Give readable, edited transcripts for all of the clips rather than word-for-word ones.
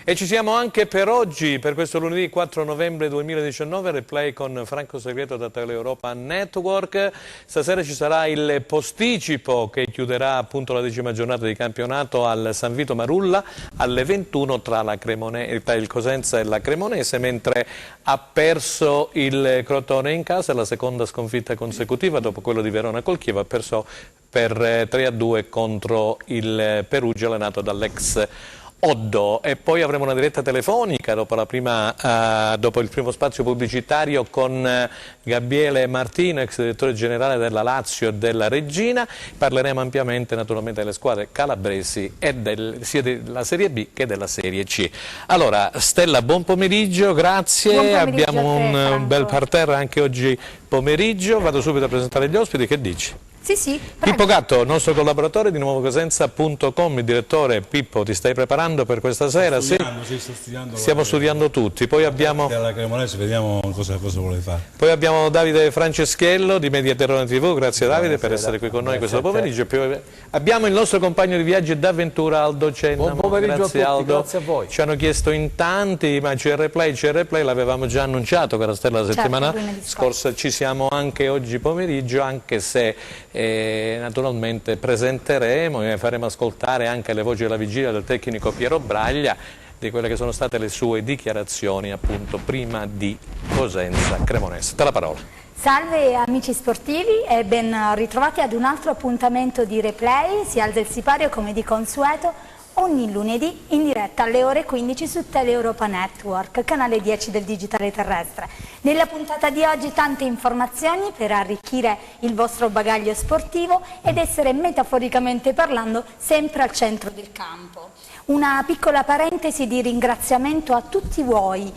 E ci siamo anche per oggi, per questo lunedì 4 novembre 2019, replay con Franco Segreto da Teleeuropa Network. Stasera ci sarà il posticipo che chiuderà appunto la 10ª giornata di campionato al San Vito Marulla alle 21 tra il Cosenza e la Cremonese, mentre ha perso il Crotone in casa, la seconda sconfitta consecutiva dopo quello di Verona col Chievo, ha perso per 3-2 contro il Perugia allenato dall'ex Oddo. E poi avremo una diretta telefonica dopo il primo spazio pubblicitario con Gabriele Martino, ex direttore generale della Lazio e della Reggina. Parleremo ampiamente naturalmente delle squadre calabresi e sia della Serie B che della Serie C. Allora Stella, buon pomeriggio, grazie. Buon pomeriggio, abbiamo un bel Franco. parterre anche oggi pomeriggio. Vado subito a presentare gli ospiti, che dici? Sì, Pippo Gatto, nostro collaboratore di nuovocosenza.com, il direttore. Pippo, ti stai preparando per questa sera? Sto studiando, Stiamo studiando tutti. Poi abbiamo alla Cremonese, vediamo cosa vuole fare. Poi abbiamo Davide Franceschello di Mediaterrone TV, grazie Davide per essere qui con noi questo pomeriggio. Poi abbiamo il nostro compagno di viaggio e d'avventura Aldo Cennamo. Buon pomeriggio grazie, a tutti, Aldo. grazie a voi. Ci hanno chiesto in tanti, ma c'è il replay l'avevamo già annunciato, cara Stella, la settimana scorsa. Ci siamo anche oggi pomeriggio, anche se naturalmente presenteremo e faremo ascoltare anche le voci della vigilia del tecnico Piero Braglia, di quelle che sono state le sue dichiarazioni appunto prima di Cosenza Cremonese. Te la parola. Salve amici sportivi e ben ritrovati ad un altro appuntamento di replay. Si alza il sipario come di consueto ogni lunedì in diretta alle ore 15 su Teleeuropa Network, canale 10 del digitale terrestre. Nella puntata di oggi tante informazioni per arricchire il vostro bagaglio sportivo ed essere metaforicamente parlando sempre al centro del campo. Una piccola parentesi di ringraziamento a tutti voi,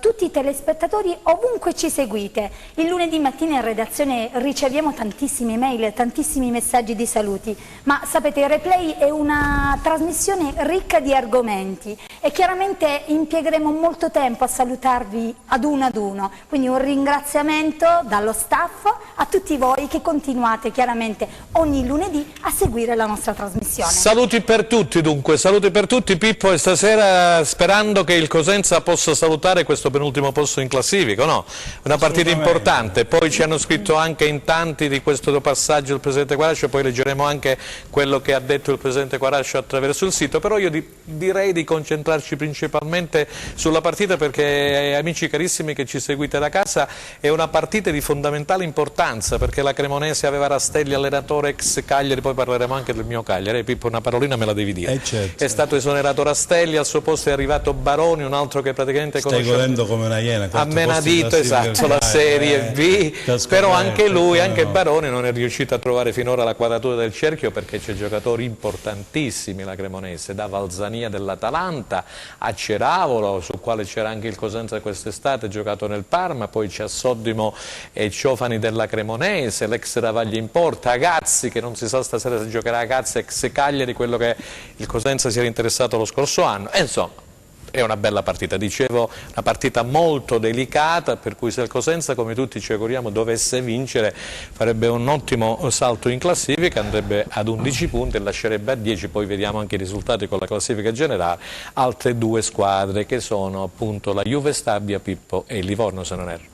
tutti i telespettatori ovunque ci seguite. Il lunedì mattina in redazione riceviamo tantissime mail, tantissimi messaggi di saluti, ma sapete, il replay è una trasmissione ricca di argomenti e chiaramente impiegheremo molto tempo a salutarvi ad uno, quindi un ringraziamento dallo staff a tutti voi che continuate chiaramente ogni lunedì a seguire la nostra trasmissione. Saluti per tutti dunque, saluti per tutti Pippo, e stasera sperando che il Cosenza possa salutare questo penultimo posto in classifica, no? Una partita importante. Poi ci hanno scritto anche in tanti di questo passaggio il Presidente Quarascio, poi leggeremo anche quello che ha detto il Presidente Quarascio attraverso il sito, però io direi di concentrarci principalmente sulla partita, perché amici carissimi che ci seguite da casa è una partita di fondamentale importanza, perché la Cremonese aveva Rastelli allenatore ex Cagliari, poi parleremo anche del mio Cagliari. Pippo, una parolina me la devi dire. Certo. È stato esonerato Rastelli, al suo posto è arrivato Baroni, un altro che praticamente stai godendo come una iena, a menadito, esatto, la Serie B, però anche lui, anche Baroni non è riuscito a trovare finora la quadratura del cerchio, perché c'è giocatori importantissimi la Cremonese, da Valzania dell'Atalanta a Ceravolo, sul quale c'era anche il Cosenza quest'estate, giocato nel Parma, poi c'è Soddimo e Ciofani della Cremonese, l'ex Ravaglia in porta, Agazzi, che non si sa stasera se giocherà Agazzi, ex Cagliari, quello che il Cosenza si era interessato lo scorso anno, e insomma è una bella partita, dicevo, una partita molto delicata, per cui se il Cosenza, come tutti ci auguriamo, dovesse vincere farebbe un ottimo salto in classifica, andrebbe ad 11 punti e lascerebbe a 10, poi vediamo anche i risultati con la classifica generale, altre due squadre che sono appunto la Juve Stabia, Pippo, e il Livorno, se non erro.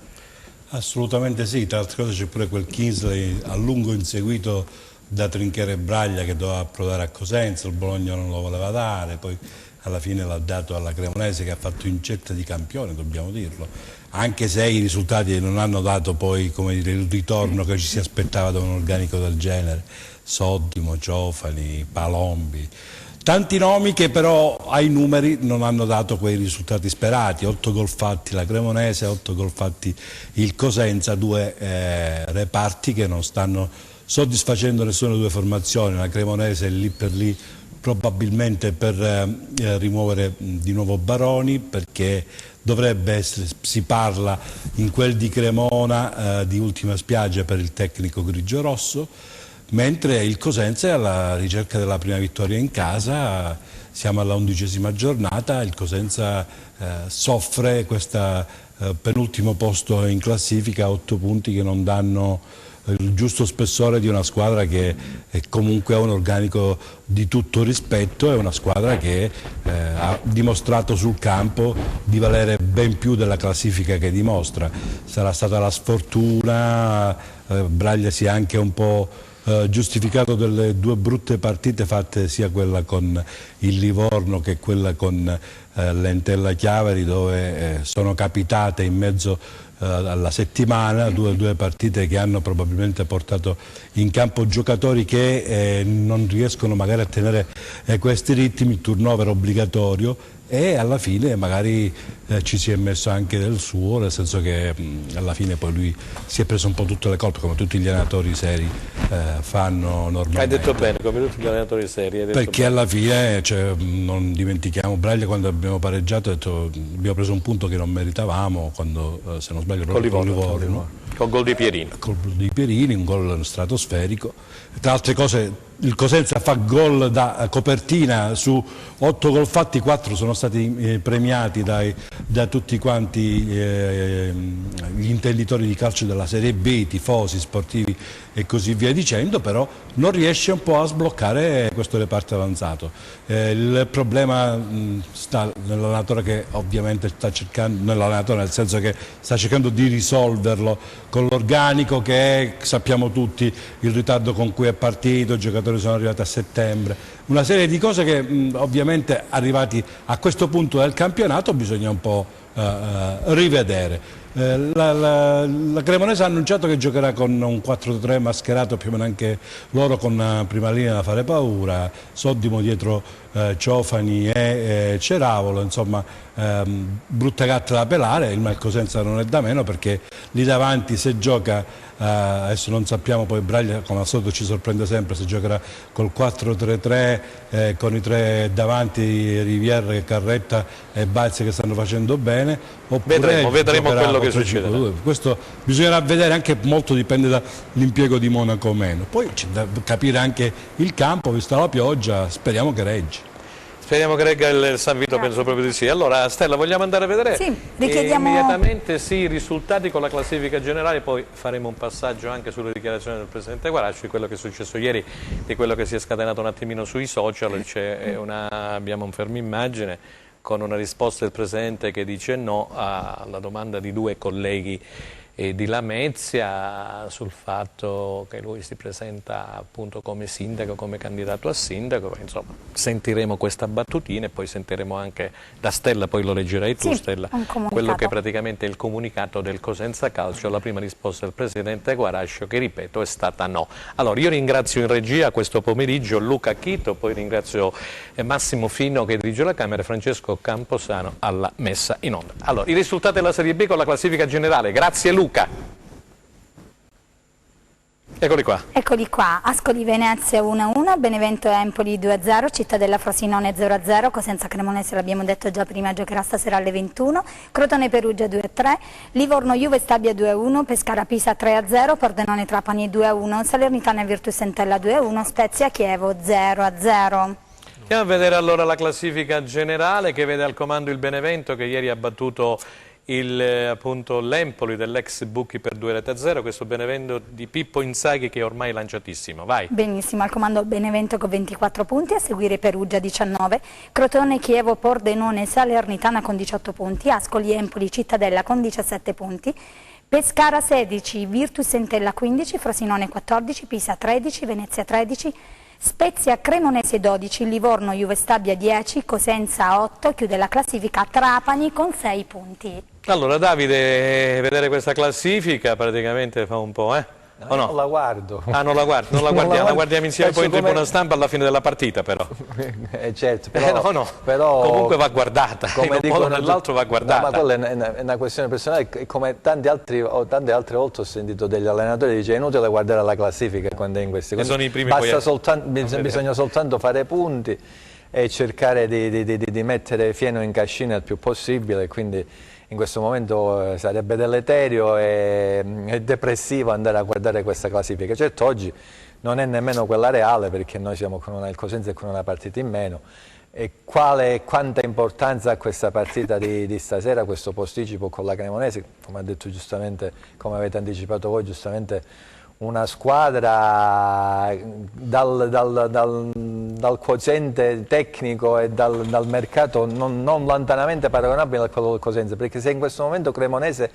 Assolutamente sì, tra l'altro c'è pure quel Kingsley a lungo inseguito da Trinchiere e Braglia che doveva approdare a Cosenza, il Bologna non lo voleva dare, poi alla fine l'ha dato alla Cremonese che ha fatto incetta di campione, dobbiamo dirlo, anche se i risultati non hanno dato poi, come dire, il ritorno che ci si aspettava da un organico del genere. Soddimo, Ciofani, Palombi, tanti nomi che però ai numeri non hanno dato quei risultati sperati. 8 gol fatti la Cremonese, 8 gol fatti il Cosenza, due reparti che non stanno soddisfacendo nessuna due formazioni. La Cremonese è lì per lì probabilmente per rimuovere di nuovo Baroni, perché dovrebbe essere, si parla in quel di Cremona di ultima spiaggia per il tecnico grigio-rosso, mentre il Cosenza è alla ricerca della prima vittoria in casa. Siamo alla 11ª giornata, il Cosenza soffre questo penultimo posto in classifica, 8 punti che non danno il giusto spessore di una squadra che comunque ha un organico di tutto rispetto, è una squadra che ha dimostrato sul campo di valere ben più della classifica che dimostra. Sarà stata la sfortuna, Braglia si è anche un po' giustificato delle due brutte partite fatte, sia quella con il Livorno che quella con l'Entella Chiavari, dove sono capitate in mezzo alla settimana due partite che hanno probabilmente portato in campo giocatori che non riescono magari a tenere questi ritmi, il turnover obbligatorio, e alla fine magari ci si è messo anche del suo, nel senso che alla fine poi lui si è preso un po' tutte le colpe, come tutti gli allenatori seri fanno normalmente. Hai detto bene, come tutti gli allenatori seri. Perché bene. Alla fine, non dimentichiamo, Braglia quando abbiamo pareggiato ha detto abbiamo preso un punto che non meritavamo, quando se non sbaglio Con Livorno. Con gol di Pierini. Col gol di Pierini, un gol stratosferico. Tra altre cose il Cosenza fa gol da copertina, su 8 gol fatti 4 sono stati premiati da tutti quanti gli intenditori di calcio della Serie B, i tifosi, sportivi e così via dicendo, però non riesce un po' a sbloccare questo reparto avanzato. Il problema sta nell'allenatore, che ovviamente sta cercando, nell'allenatore nel senso che sta cercando di risolverlo con l'organico che è, sappiamo tutti, il ritardo con cui è partito, i giocatori sono arrivati a settembre, una serie di cose che ovviamente arrivati a questo punto del campionato bisogna un po' rivedere. La Cremonese ha annunciato che giocherà con un 4-3 mascherato, più o meno anche loro, con prima linea da fare paura, Soddimo dietro Ciofani e Ceravolo, insomma brutta gatta da pelare. Il Cosenza non è da meno, perché lì davanti se gioca, adesso non sappiamo, poi Braglia come al solito ci sorprende sempre, se giocherà col 4-3-3 con i tre davanti, Rivière, Carretta e Bazzi, che stanno facendo bene, oppure vedremo quello che succederà. Questo bisognerà vedere, anche molto dipende dall'impiego di Monaco o meno. Poi c'è da capire anche il campo, vista la pioggia, speriamo che reggi. Speriamo che regga il San Vito, penso proprio di sì. Allora Stella, vogliamo andare a vedere immediatamente i risultati con la classifica generale, poi faremo un passaggio anche sulle dichiarazioni del Presidente Guarascio, di quello che è successo ieri, di quello che si è scatenato un attimino sui social. Abbiamo un fermo immagine con una risposta del Presidente che dice no alla domanda di due colleghi di Lamezia sul fatto che lui si presenta appunto come sindaco, come candidato a sindaco. Insomma, sentiremo questa battutina e poi sentiremo anche da Stella, poi lo leggerai tu, Stella, quello che praticamente è il comunicato del Cosenza Calcio, la prima risposta del Presidente Guarascio, che ripeto è stata no. Allora io ringrazio in regia questo pomeriggio Luca Chito, poi ringrazio Massimo Fino che dirige la Camera e Francesco Camposano alla messa in onda. Allora, i risultati della Serie B con la classifica generale. Grazie Luca. Eccoli qua. Eccoli qua. Ascoli Venezia 1-1, Benevento Empoli 2-0, Cittadella Frosinone 0-0, Cosenza Cremonese, l'abbiamo detto già prima, giocherà stasera alle 21, Crotone Perugia 2-3, Livorno Juve Stabia 2-1, Pescara Pisa 3-0, Pordenone Trapani 2-1, Salernitana Virtus Entella 2-1, Spezia Chievo 0-0. Andiamo a vedere allora la classifica generale, che vede al comando il Benevento, che ieri ha battuto l'Empoli dell'ex Bucchi per 2-0, questo Benevento di Pippo Inzaghi che è ormai lanciatissimo. Vai. Benissimo, al comando Benevento con 24 punti, a seguire Perugia 19, Crotone, Chievo, Pordenone, Salernitana con 18 punti, Ascoli, Empoli, Cittadella con 17 punti, Pescara 16, Virtus Entella 15, Frosinone 14, Pisa 13, Venezia 13, Spezia Cremonese 12, Livorno Juve Stabia 10, Cosenza 8, chiude la classifica Trapani con 6 punti. Allora Davide, vedere questa classifica praticamente fa un po', o no? Non la guardo. Ah, non la guardo, la guardiamo insieme poi in tribuna stampa alla fine della partita però. Certo, però, no. però comunque va guardata, in un modo o nell'altro va guardata. No, ma quella è una questione personale, come tante altre volte ho sentito degli allenatori che dice è inutile guardare la classifica quando è in questi. Sono i primi bisogna soltanto fare punti e cercare di mettere fieno in cascina il più possibile, quindi in questo momento sarebbe deleterio e depressivo andare a guardare questa classifica. Certo oggi non è nemmeno quella reale, perché noi siamo con il Cosenza e con una partita in meno, e quanta importanza ha questa partita di stasera, questo posticipo con la Cremonese, come ha detto giustamente, come avete anticipato voi giustamente, una squadra dal quoziente tecnico e dal mercato non lontanamente paragonabile a quello del Cosenza, perché se in questo momento Cremonese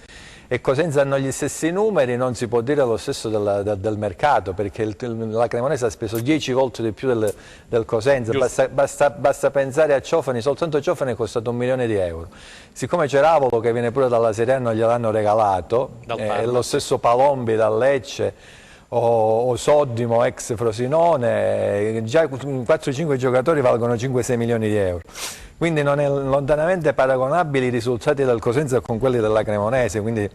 e Cosenza hanno gli stessi numeri, non si può dire lo stesso del mercato, perché la Cremonese ha speso 10 volte di più del Cosenza. Basta pensare a Ciofani, soltanto Ciofani è costato 1 milione di euro. Siccome c'è Ravolo che viene pure dalla Serie A, non gliel'hanno regalato, lo stesso Palombi dal Lecce, o Soddimo ex Frosinone, già 4-5 giocatori valgono 5-6 milioni di euro. Quindi non è lontanamente paragonabili i risultati del Cosenza con quelli della Cremonese, quindi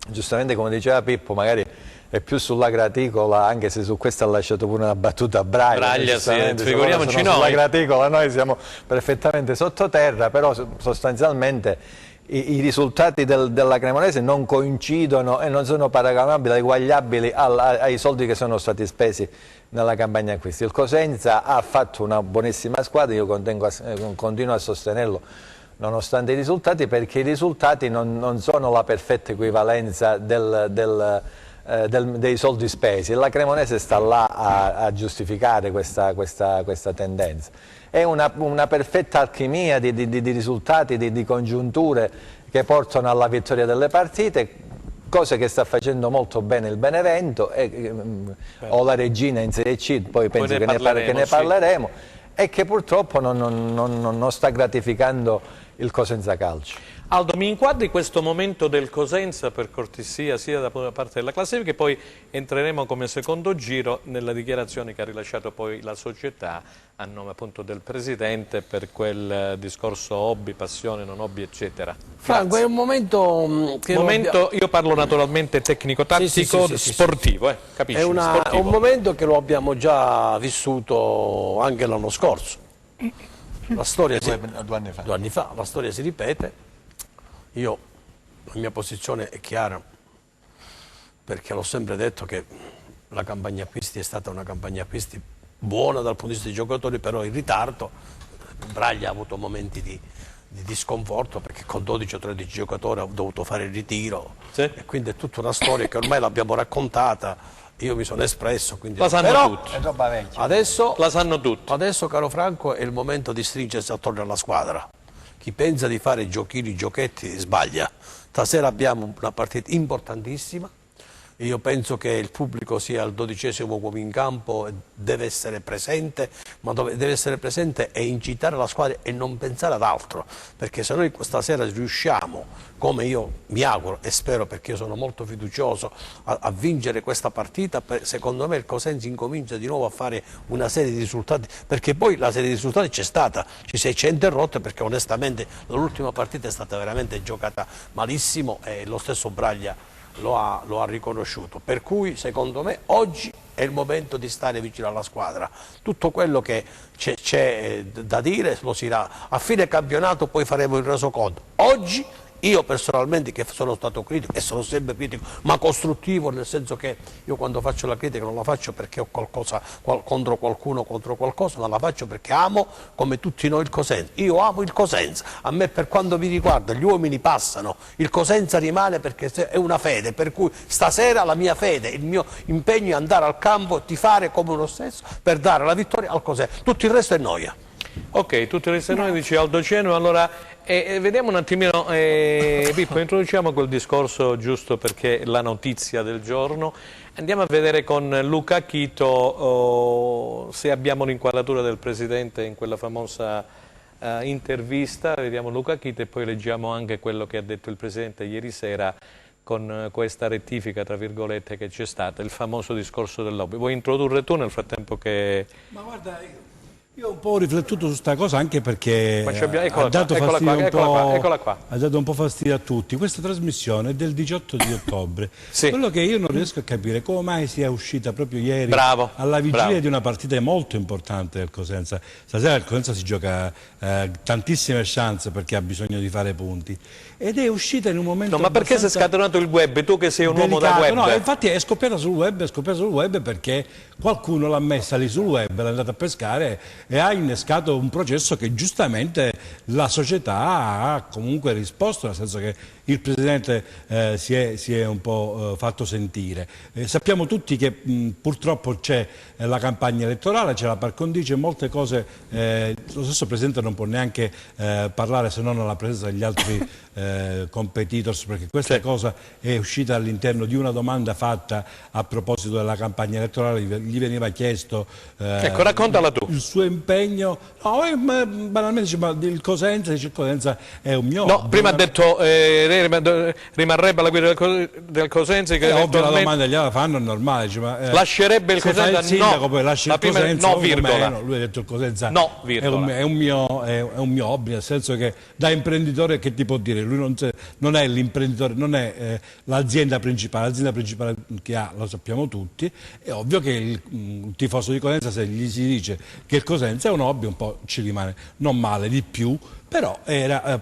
giustamente come diceva Pippo, magari è più sulla graticola, anche se su questo ha lasciato pure una battuta a Braglia, figuriamoci noi. Sulla graticola noi siamo perfettamente sottoterra, però sostanzialmente i risultati della Cremonese non coincidono e non sono paragonabili, eguagliabili ai soldi che sono stati spesi nella campagna acquisti. Il Cosenza ha fatto una buonissima squadra, io continuo a sostenerlo nonostante i risultati, perché i risultati non sono la perfetta equivalenza dei soldi spesi. La Cremonese sta là a giustificare questa tendenza. È una perfetta alchimia di risultati, di congiunture che portano alla vittoria delle partite, cose che sta facendo molto bene il Benevento o la Regina in Serie C, poi penso che ne parleremo, e che purtroppo non sta gratificando il Cosenza Calcio. Aldo, mi inquadri questo momento del Cosenza, per cortesia, sia da parte della classifica, e poi entreremo come secondo giro nella dichiarazione che ha rilasciato poi la società a nome appunto del Presidente per quel discorso hobby, passione, non hobby, eccetera. Franco, è un momento che io parlo naturalmente tecnico-tattico, sportivo, capisci? È un momento che lo abbiamo già vissuto anche l'anno scorso. La storia 2 anni fa, la storia si ripete. La mia posizione è chiara, perché l'ho sempre detto che la campagna acquisti è stata una campagna acquisti buona dal punto di vista dei giocatori, però in ritardo. Braglia ha avuto momenti di sconforto, perché con 12 o 13 giocatori ha dovuto fare il ritiro, e quindi è tutta una storia che ormai l'abbiamo raccontata. Io mi sono espresso, quindi la sanno tutti. Adesso la sanno tutti. Adesso, caro Franco, è il momento di stringersi attorno alla squadra. Chi pensa di fare giochini, giochetti, sbaglia. Stasera abbiamo una partita importantissima. Io penso che il pubblico sia il 12° uomo in campo, deve essere presente, ma deve essere presente e incitare la squadra e non pensare ad altro, perché se noi stasera riusciamo, come io mi auguro e spero, perché io sono molto fiducioso, a vincere questa partita, secondo me il Cosenza incomincia di nuovo a fare una serie di risultati, perché poi la serie di risultati c'è stata, ci si è interrotta, perché onestamente l'ultima partita è stata veramente giocata malissimo e lo stesso Braglia lo ha riconosciuto, per cui secondo me oggi è il momento di stare vicino alla squadra. Tutto quello che c'è da dire lo si dirà a fine campionato, poi faremo il resoconto. Oggi io personalmente, che sono stato critico e sono sempre critico, ma costruttivo, nel senso che io quando faccio la critica non la faccio perché ho qualcosa contro qualcuno, contro qualcosa, ma la faccio perché amo, come tutti noi, il Cosenza. Io amo il Cosenza, a me per quanto mi riguarda gli uomini passano, il Cosenza rimane, perché è una fede, per cui stasera la mia fede, il mio impegno è andare al campo, tifare come uno stesso per dare la vittoria al Cosenza, tutto il resto è noia. Ok, tutto il resto è noia, dice Aldo Cenu. Allora vediamo un attimino, Pippo, introduciamo quel discorso giusto perché la notizia del giorno. Andiamo a vedere con Luca Chito se abbiamo l'inquadratura del Presidente in quella famosa intervista. Vediamo Luca Chito e poi leggiamo anche quello che ha detto il Presidente ieri sera con questa rettifica, tra virgolette, che c'è stata, il famoso discorso del lobby. Vuoi introdurre tu nel frattempo che... Ma guarda, io ho un po' riflettuto su questa cosa, anche perché ha dato un po' fastidio a tutti. Questa trasmissione è del 18 di ottobre. Sì. Quello che io non riesco a capire è come mai sia uscita proprio ieri, alla vigilia di una partita molto importante del Cosenza. Stasera il Cosenza si gioca tantissime chance perché ha bisogno di fare punti. Ed è uscita in un momento... No, ma perché si è scatenato il web? Tu che sei un uomo da web. No, infatti è scoppiata sul web perché qualcuno l'ha messa lì sul web, l'ha andata a pescare e ha innescato un processo che giustamente la società ha comunque risposto, nel senso che il Presidente si è un po' fatto sentire. Sappiamo tutti che purtroppo c'è la campagna elettorale, c'è la par condicio e molte cose, lo stesso Presidente non può neanche parlare se non alla presenza degli altri competitors, perché questa cosa è uscita all'interno di una domanda fatta a proposito della campagna elettorale, gli veniva chiesto ecco, raccontala tu. il suo impegno. No, banalmente dice, ma il Cosenza è un mio No, prima ha detto lei rimarrebbe alla guida del Cosenza, che ovvio la domanda gliela fanno, è normale, dice, ma, lascerebbe il Cosenza, il sindaco, no, poi lascia il Cosenza, no, virgola. lui ha detto il Cosenza no, virgola. è un mio hobby, nel senso che da imprenditore che ti può dire, lui non è l'imprenditore, non è l'azienda principale che ha, lo sappiamo tutti. È ovvio che il tifoso di Cosenza, se gli si dice che il Cosenza è un hobby, un po' ci rimane non male di più, però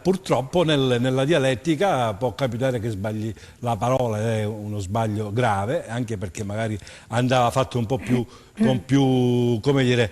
purtroppo nella dialettica può capitare che sbagli la parola, è uno sbaglio grave, anche perché magari andava fatto un po' più con più, come dire,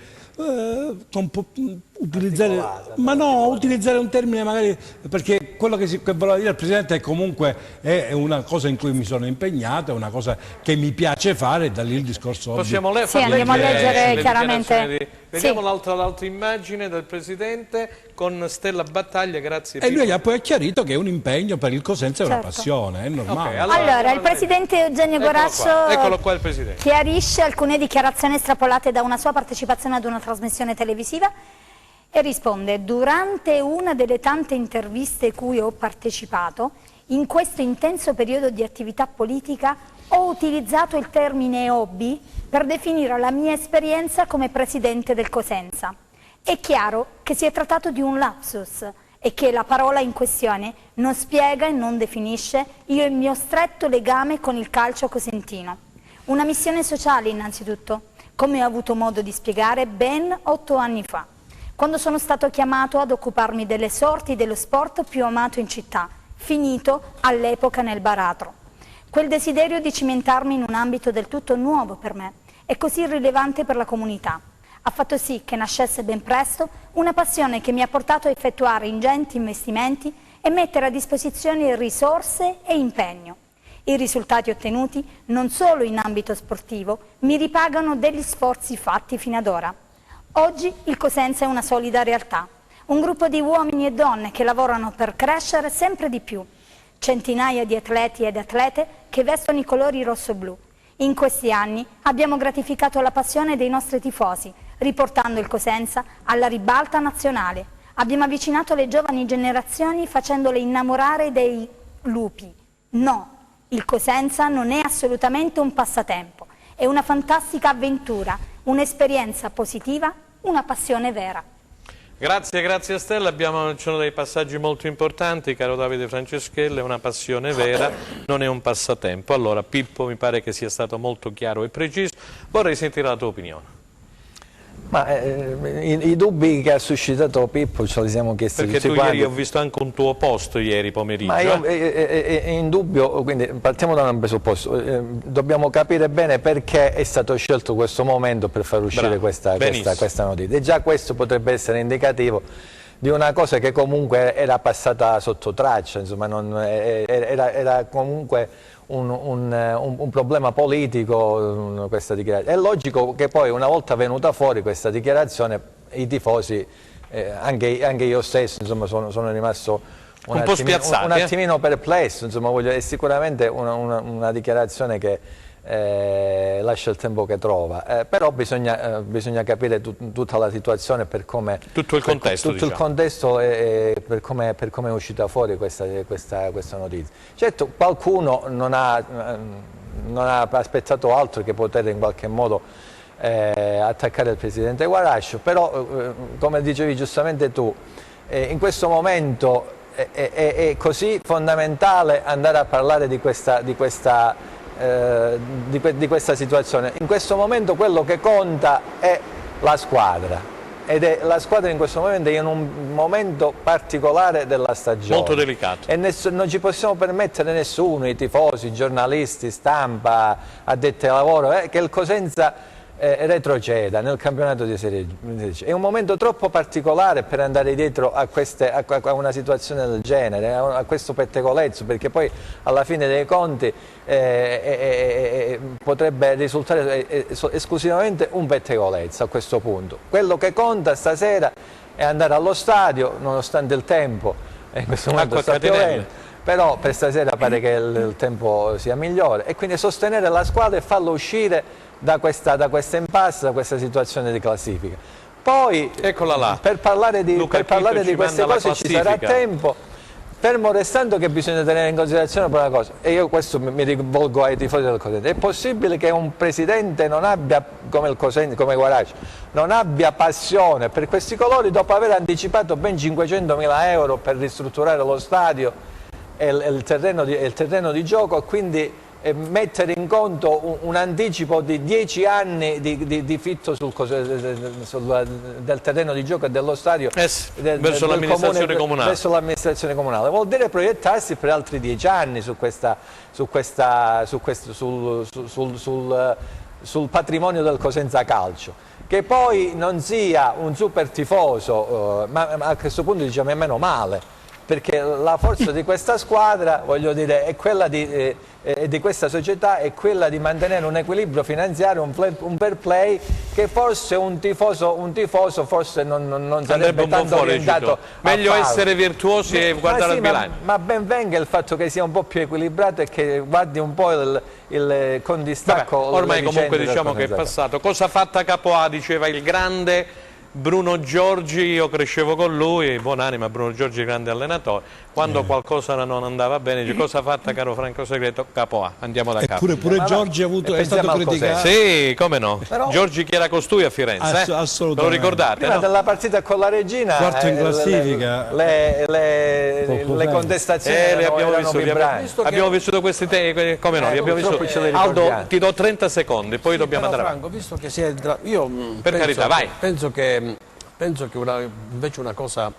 utilizzare un termine magari, perché quello che voleva dire il Presidente è comunque è una cosa in cui mi sono impegnato, è una cosa che mi piace fare, e da lì il discorso possiamo oggi. Sì, andiamo a leggere chiaramente. Vediamo l'altra immagine del Presidente con Stella Battaglia, grazie. E lui ha poi chiarito che è un impegno per il Cosenza, è una passione, è normale. Okay, allora il Presidente Eugenio Goraccio eccolo qua il Presidente. chiarisce alcune dichiarazioni estrapolate da una sua partecipazione ad una trasmissione televisiva e risponde: durante una delle tante interviste cui ho partecipato, in questo intenso periodo di attività politica, ho utilizzato il termine hobby per definire la mia esperienza come Presidente del Cosenza. È chiaro che si è trattato di un lapsus e che la parola in questione non spiega e non definisce il mio stretto legame con il calcio cosentino. Una missione sociale innanzitutto, come ho avuto modo di spiegare ben 8 anni fa, quando sono stato chiamato ad occuparmi delle sorti dello sport più amato in città, finito all'epoca nel baratro. Quel desiderio di cimentarmi in un ambito del tutto nuovo per me e così rilevante per la comunità ha fatto sì che nascesse ben presto una passione che mi ha portato a effettuare ingenti investimenti e mettere a disposizione risorse e impegno. I risultati ottenuti, non solo in ambito sportivo, mi ripagano degli sforzi fatti fino ad ora. Oggi il Cosenza è una solida realtà, un gruppo di uomini e donne che lavorano per crescere sempre di più. Centinaia di atleti ed atlete che vestono i colori rosso-blu. In questi anni abbiamo gratificato la passione dei nostri tifosi, riportando il Cosenza alla ribalta nazionale. Abbiamo avvicinato le giovani generazioni facendole innamorare dei lupi. No, il Cosenza non è assolutamente un passatempo, è una fantastica avventura, un'esperienza positiva, una passione vera. Grazie Stella, ci sono dei passaggi molto importanti, caro Davide Franceschella, è una passione vera, non è un passatempo. Allora Pippo mi pare che sia stato molto chiaro e preciso, vorrei sentire la tua opinione. Ma i dubbi che ha suscitato Pippo ce li siamo chiesti perché tutti tu quanti. Ieri ho visto anche un tuo post ieri pomeriggio. Ma io, è indubbio, quindi partiamo da un presupposto, dobbiamo capire bene perché è stato scelto questo momento per far uscire questa notizia, e già questo potrebbe essere indicativo di una cosa che comunque era passata sotto traccia, insomma, era comunque un problema politico questa dichiarazione. È logico che poi, una volta venuta fuori questa dichiarazione, i tifosi, anche io stesso, insomma, sono rimasto un attimino perplesso, insomma, è sicuramente una dichiarazione che lascia il tempo che trova, però bisogna capire tutta la situazione, per come tutto il contesto, il contesto e per come è uscita fuori questa notizia. Certo, qualcuno non ha aspettato altro che poter in qualche modo attaccare il Presidente Goraccio, però come dicevi giustamente tu, in questo momento è così fondamentale andare a parlare di questa situazione. In questo momento quello che conta è la squadra, ed è la squadra in questo momento è in un momento particolare della stagione. Molto delicato. E non ci possiamo permettere nessuno, i tifosi, i giornalisti, stampa, addetti ai lavori, che il Cosenza retroceda nel campionato di Serie C. È un momento troppo particolare per andare dietro a una situazione del genere, a questo pettegolezzo, perché poi alla fine dei conti potrebbe risultare esclusivamente un pettegolezzo a questo punto. Quello che conta stasera è andare allo stadio, nonostante il tempo, in questo momento sta piovendo, però per stasera pare che il tempo sia migliore, e quindi sostenere la squadra e farla uscire da questa impasse, da questa situazione di classifica. Poi, eccola là, per parlare di queste cose ci sarà tempo, fermo restando che bisogna tenere in considerazione una cosa, e io questo mi rivolgo ai tifosi del Cosenza: è possibile che un presidente non abbia, come Guaraci, non abbia passione per questi colori dopo aver anticipato ben 500.000 euro per ristrutturare lo stadio e il terreno di gioco, quindi mettere in conto un anticipo di 10 anni di fitto del terreno di gioco e dello stadio verso l'amministrazione comunale. Verso l'amministrazione comunale vuol dire proiettarsi per altri 10 anni sul patrimonio del Cosenza Calcio, che poi non sia un super tifoso, ma a questo punto diciamo è meno male, perché la forza di questa squadra, voglio dire, è quella di questa società, è quella di mantenere un equilibrio finanziario, un fair play, che forse un tifoso forse non sarebbe tanto orientato. Meglio essere virtuosi e guardare al bilancio. Ma ben venga il fatto che sia un po' più equilibrato e che guardi un po' con distacco. Ormai comunque diciamo che è passato. Cosa fatta Capo A, diceva il grande Bruno Giorgi, io crescevo con lui, buonanima Bruno Giorgi, grande allenatore, quando qualcosa non andava bene dice: cosa fatta caro Franco Segreto? Capo A, andiamo da capo. Pure Giorgi è stato criticato. Sì, come no? Però, Giorgi chi era costui a Firenze, assolutamente. Ve lo ricordate? Prima della partita con la Regina, quarto in classifica, le contestazioni abbiamo vissuto questi temi, come no? Li abbiamo vissuti. Aldo, ti do 30 secondi, poi dobbiamo andare avanti. Franco, visto che si è io per carità, vai. Penso che invece una cosa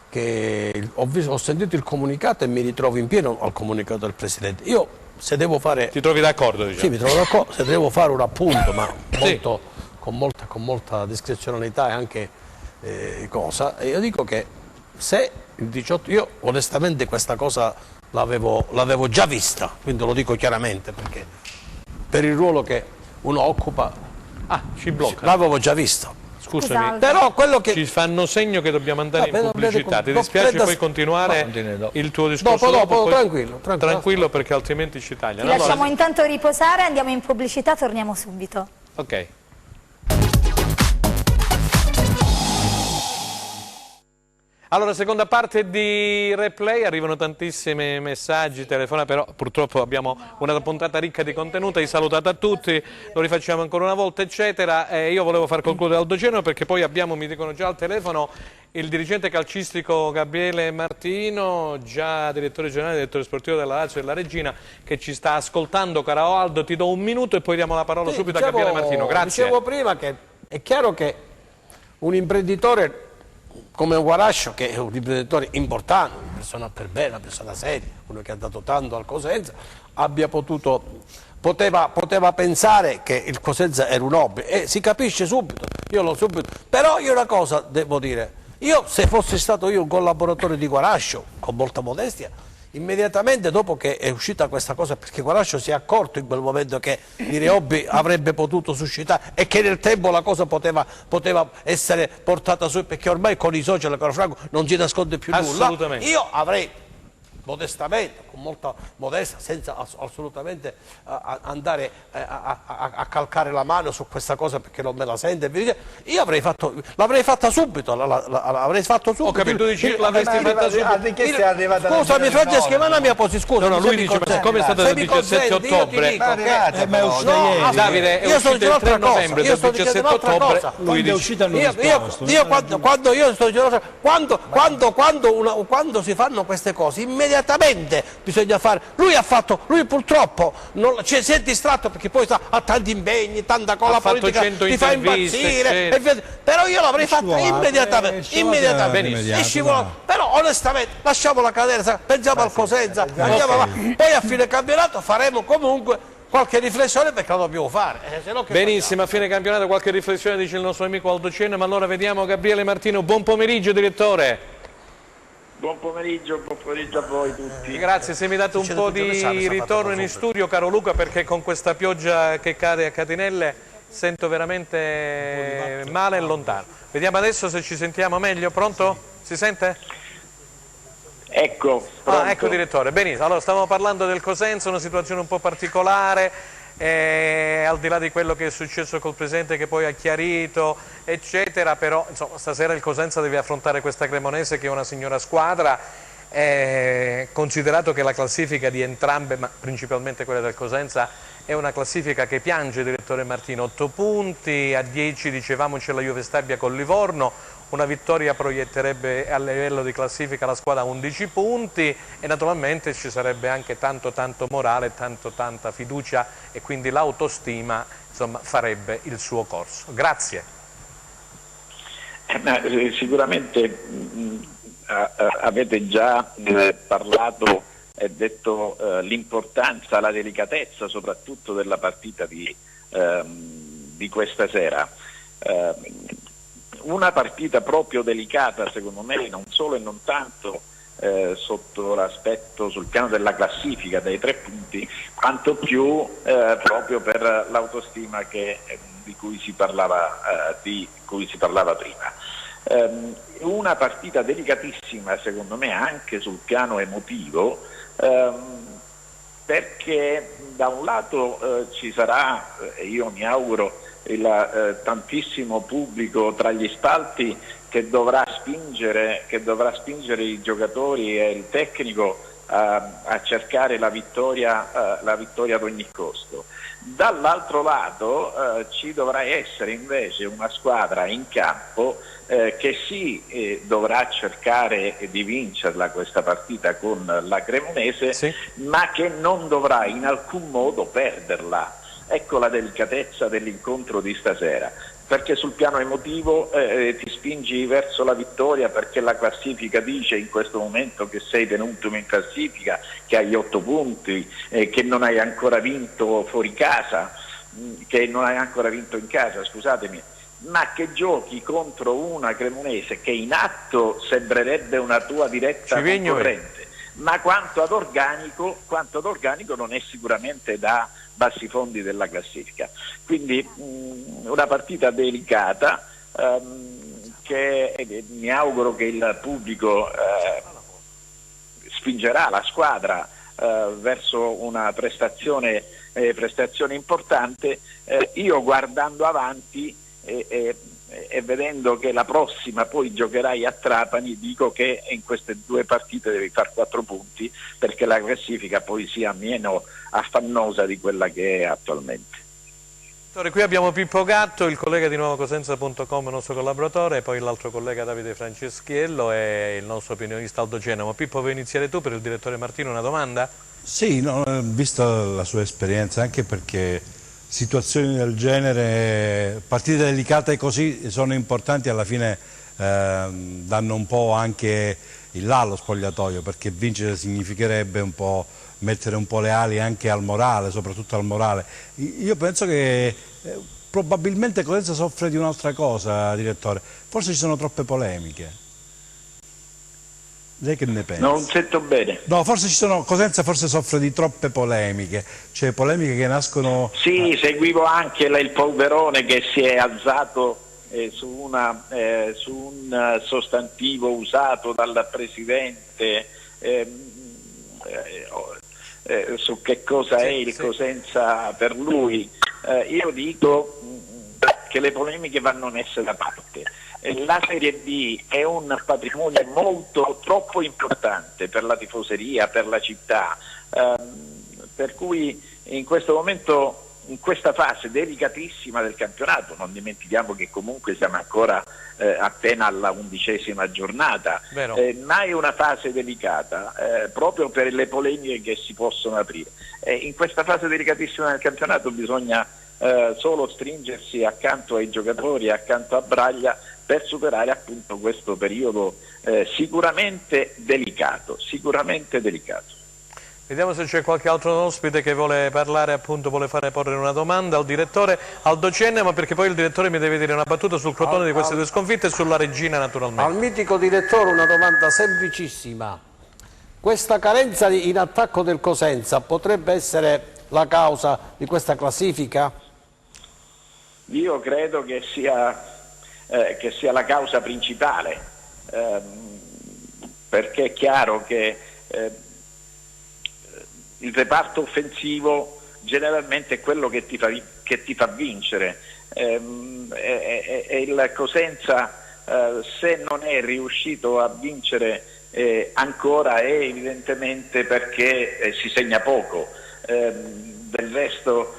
che ho sentito il comunicato e mi ritrovo in pieno al comunicato del Presidente. Io se devo fare... Ti trovi d'accordo? Diciamo. Sì, mi trovo d'accordo, se devo fare un appunto, ma con molta discrezionalità e anche io dico che se il 18... Io onestamente questa cosa l'avevo già vista, quindi lo dico chiaramente, perché per il ruolo che uno occupa ci blocca. L'avevo già vista. Scusami, Esatto. Però quello che... ci fanno segno che dobbiamo andare in pubblicità. Ti dispiace poi continuare il tuo discorso dopo poi... tranquillo perché altrimenti ci tagliano. Ti lasciamo intanto riposare, andiamo in pubblicità, torniamo subito. Ok. Allora, seconda parte di Replay, arrivano tantissimi messaggi, telefonate, però purtroppo abbiamo una puntata ricca di contenuti, salutate a tutti, lo rifacciamo ancora una volta, eccetera. Io volevo far concludere Aldo Genoa perché poi abbiamo, mi dicono già al telefono, il dirigente calcistico Gabriele Martino, già direttore generale, direttore sportivo della Lazio e della Regina, che ci sta ascoltando. Caro Aldo, ti do un minuto e poi diamo la parola subito a Gabriele Martino. Grazie. Dicevo prima che è chiaro che un imprenditore come Guarascio, che è un imprenditore importante, una persona per bene, una persona seria, uno che ha dato tanto al Cosenza, poteva pensare che il Cosenza era un hobby, e si capisce subito, però io una cosa devo dire, se fossi stato un collaboratore di Guarascio, con molta modestia, immediatamente dopo che è uscita questa cosa, perché Guarascio si è accorto in quel momento che il hobby avrebbe potuto suscitare e che nel tempo la cosa poteva essere portata su, perché ormai con i social, caro Franco, non si nasconde più nulla. Io avrei modestamente, con molta modestia, senza assolutamente andare a calcare la mano su questa cosa perché non me la sente, io l'avrei fatta subito, l'avrei fatto subito. Ho capito, tu dici l'avresti fatta subito. Scusami Francesco, ma la mia posizione, no, lui dice, ma come è stato il 17 ottobre? Davide, è uscito il 3 novembre del 17 ottobre, lui dice... Quando si fanno queste cose, immediatamente bisogna fare. Lui purtroppo si è distratto perché poi ha tanti impegni, tanta cola politica, ti fa impazzire, però io l'avrei fatta immediatamente. Però onestamente lasciamola cadere, pensiamo al Cosenza, poi a fine campionato faremo comunque qualche riflessione perché la dobbiamo fare. Se no che Benissimo, facciamo? a fine campionato qualche riflessione dice il nostro amico Aldo Cena, ma allora vediamo Gabriele Martino. Buon pomeriggio direttore. Buon pomeriggio a voi tutti. Grazie, se mi date un po' di ritorno in studio, caro Luca, perché con questa pioggia che cade a catinelle sento veramente male e lontano. Vediamo adesso se ci sentiamo meglio. Pronto? Si sente? Ecco, pronto. Ecco direttore, benissimo. Allora, stavamo parlando del Cosenza, una situazione un po' particolare, al di là di quello che è successo col Presidente che poi ha chiarito, eccetera, però insomma, stasera il Cosenza deve affrontare questa Cremonese che è una signora squadra, considerato che la classifica di entrambe, ma principalmente quella del Cosenza, è una classifica che piange, direttore Martino. 8 punti, a 10 dicevamo c'è la Juve Stabia con Livorno. Una vittoria proietterebbe a livello di classifica la squadra a 11 punti e naturalmente ci sarebbe anche tanto morale, tanta fiducia e quindi l'autostima farebbe il suo corso. Grazie. Sicuramente avete già parlato e detto l'importanza, la delicatezza soprattutto della partita di questa sera. Una partita proprio delicata secondo me, non solo e non tanto sotto l'aspetto sul piano della classifica dei 3 punti, quanto più proprio per l'autostima di cui si parlava prima. Una partita delicatissima secondo me anche sul piano emotivo, perché da un lato ci sarà, io mi auguro, il tantissimo pubblico tra gli spalti che dovrà spingere i giocatori e il tecnico a cercare la vittoria ad ogni costo. Dall'altro lato ci dovrà essere invece una squadra in campo che sì dovrà cercare di vincerla questa partita con la Cremonese, sì, ma che non dovrà in alcun modo perderla. Ecco la delicatezza dell'incontro di stasera, perché sul piano emotivo ti spingi verso la vittoria, perché la classifica dice in questo momento che sei penultimo in classifica, che hai 8 punti, che non hai ancora vinto fuori casa, che non hai ancora vinto in casa, scusatemi, ma che giochi contro una Cremonese che in atto sembrerebbe una tua diretta concorrente, ma quanto ad organico non è sicuramente da bassi fondi della classifica. Quindi una partita delicata che mi auguro che il pubblico spingerà la squadra verso una prestazione importante. Io guardando avanti e vedendo che la prossima poi giocherai a Trapani, dico che in queste 2 partite devi fare 4 punti perché la classifica poi sia meno affannosa di quella che è attualmente. Qui abbiamo Pippo Gatto, il collega di nuovocosenza.com, il nostro collaboratore, e poi l'altro collega Davide Franceschiello e il nostro opinionista Aldo Genova. Pippo, vuoi iniziare tu per il direttore Martino una domanda? Sì, no, vista la sua esperienza, anche perché situazioni del genere, partite delicate così sono importanti, alla fine danno un po' anche il là allo spogliatoio, perché vincere significherebbe un po' mettere un po' le ali anche al morale, soprattutto al morale. Io penso che probabilmente Cosenza soffre di un'altra cosa, direttore, forse ci sono troppe polemiche. Lei che ne pensa? Non sento bene. No, Cosenza forse soffre di troppe polemiche, cioè polemiche che nascono... Sì, seguivo anche il polverone che si è alzato su un sostantivo usato dal Presidente, su che cosa è il Cosenza per lui. Io dico che le polemiche vanno messe da parte. La Serie B è un patrimonio troppo importante per la tifoseria, per la città, per cui in questo momento, in questa fase delicatissima del campionato, non dimentichiamo che comunque siamo ancora appena alla 11ª giornata, ma è una fase delicata proprio per le polemiche che si possono aprire. In questa fase delicatissima del campionato bisogna solo stringersi accanto ai giocatori, accanto a Braglia, per superare appunto questo periodo sicuramente delicato. Vediamo se c'è qualche altro ospite che vuole parlare, appunto vuole porre una domanda al direttore, al docente, ma perché poi il direttore mi deve dire una battuta sul Crotone di queste due sconfitte e sulla Regina naturalmente. Al mitico direttore una domanda semplicissima. Questa carenza in attacco del Cosenza potrebbe essere la causa di questa classifica? Io credo che sia la causa principale, perché è chiaro che il reparto offensivo generalmente è quello che ti fa vincere, e il Cosenza se non è riuscito a vincere ancora è evidentemente perché si segna poco. Del resto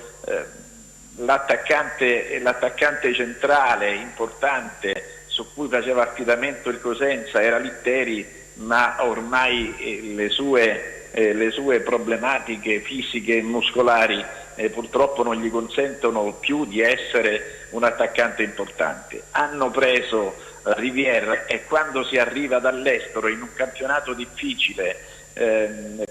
l'attaccante centrale importante su cui faceva affidamento il Cosenza era Litteri, ma ormai le sue problematiche fisiche e muscolari purtroppo non gli consentono più di essere un attaccante importante. Hanno preso Rivière, e quando si arriva dall'estero in un campionato difficile,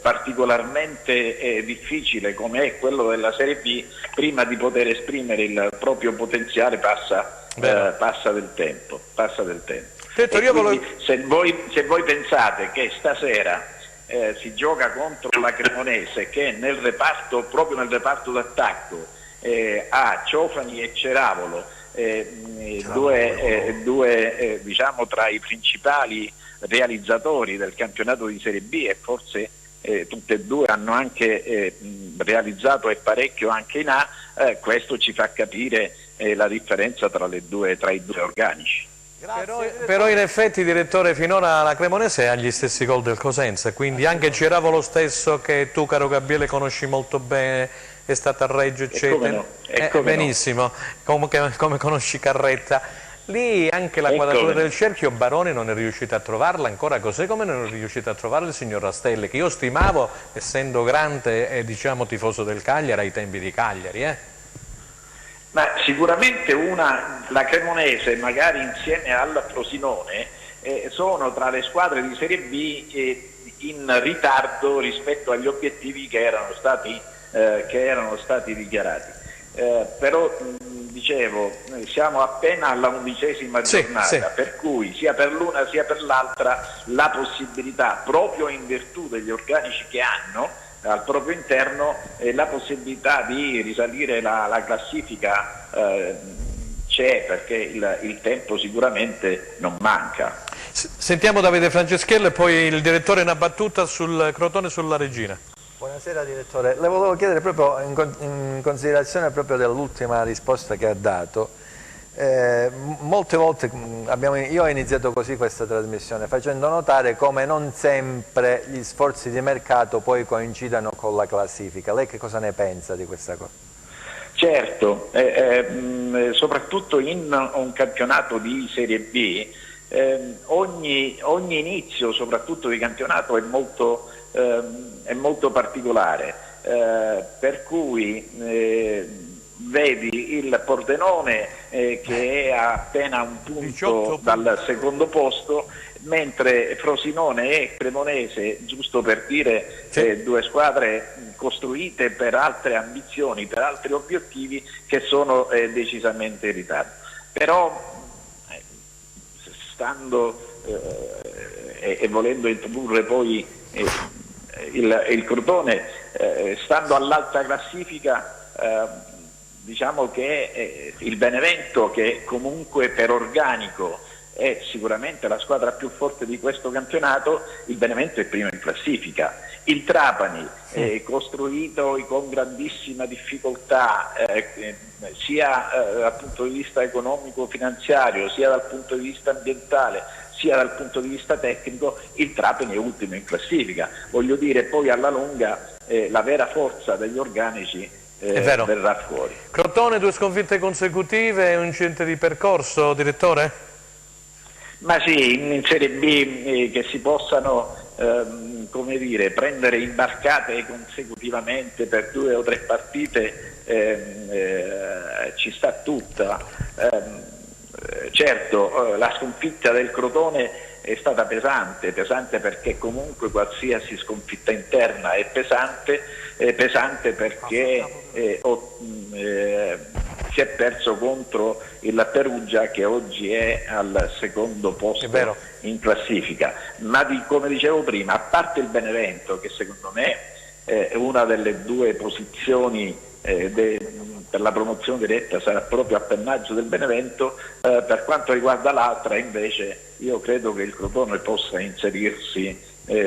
particolarmente difficile come è quello della Serie B, prima di poter esprimere il proprio potenziale passa del tempo. Se voi pensate che stasera si gioca contro la Cremonese, che proprio nel reparto d'attacco ha Ciofani e Ceravolo, due diciamo tra i principali realizzatori del campionato di Serie B, e forse tutte e due hanno anche realizzato e parecchio anche in A, questo ci fa capire la differenza tra i due organici. Però in effetti, direttore, finora la Cremonese ha gli stessi gol del Cosenza, quindi anche Ceravolo stesso, che tu caro Gabriele conosci molto bene, è stato a Reggio eccetera, benissimo, come conosci Carretta, lì anche la quadratura del cerchio Baroni non è riuscita a trovarla ancora, così come non è riuscita a trovarla il signor Rastelli, che io stimavo essendo grande e diciamo tifoso del Cagliari ai tempi di Cagliari. Ma sicuramente la Cremonese, magari insieme al Frosinone, sono tra le squadre di Serie B in ritardo rispetto agli obiettivi che erano stati dichiarati. Però dicevo, siamo appena alla 11ª giornata, per cui sia per l'una sia per l'altra la possibilità, proprio in virtù degli organici che hanno al proprio interno, la possibilità di risalire la classifica c'è, perché il tempo sicuramente non manca. Sentiamo Davide Franceschello e poi il direttore una battuta sul Crotone e sulla Regina. Buonasera direttore, le volevo chiedere proprio in considerazione proprio dell'ultima risposta che ha dato. Molte volte io ho iniziato così questa trasmissione, facendo notare come non sempre gli sforzi di mercato poi coincidano con la classifica. Lei che cosa ne pensa di questa cosa? Certo, soprattutto in un campionato di Serie B, ogni inizio soprattutto di campionato è molto particolare, per cui vedi il Pordenone che è a appena un punto dal secondo posto, mentre Frosinone e Cremonese, giusto per dire, due squadre costruite per altre ambizioni, per altri obiettivi, che sono decisamente in ritardo. Però stando e volendo introdurre poi il Crotone, stando all'alta classifica, diciamo che il Benevento, che comunque per organico è sicuramente la squadra più forte di questo campionato, il Benevento è primo in classifica. Il Trapani, costruito con grandissima difficoltà, sia dal punto di vista economico-finanziario, sia dal punto di vista ambientale, sia dal punto di vista tecnico, il Trapani è ultimo in classifica. Voglio dire, poi alla lunga la vera forza degli organici verrà fuori. Crotone, 2 sconfitte consecutive, un incidente di percorso, direttore? Ma sì, in Serie B che si possano come dire, prendere imbarcate consecutivamente per 2 o 3 partite ci sta tutta. Certo, la sconfitta del Crotone è stata pesante perché comunque qualsiasi sconfitta interna è pesante perché si è perso contro il Perugia, che oggi è al secondo posto in classifica. Ma come dicevo prima, a parte il Benevento, che secondo me è una delle due posizioni per la promozione diretta sarà proprio appennaggio del Benevento, per quanto riguarda l'altra invece io credo che il Crotone possa inserirsi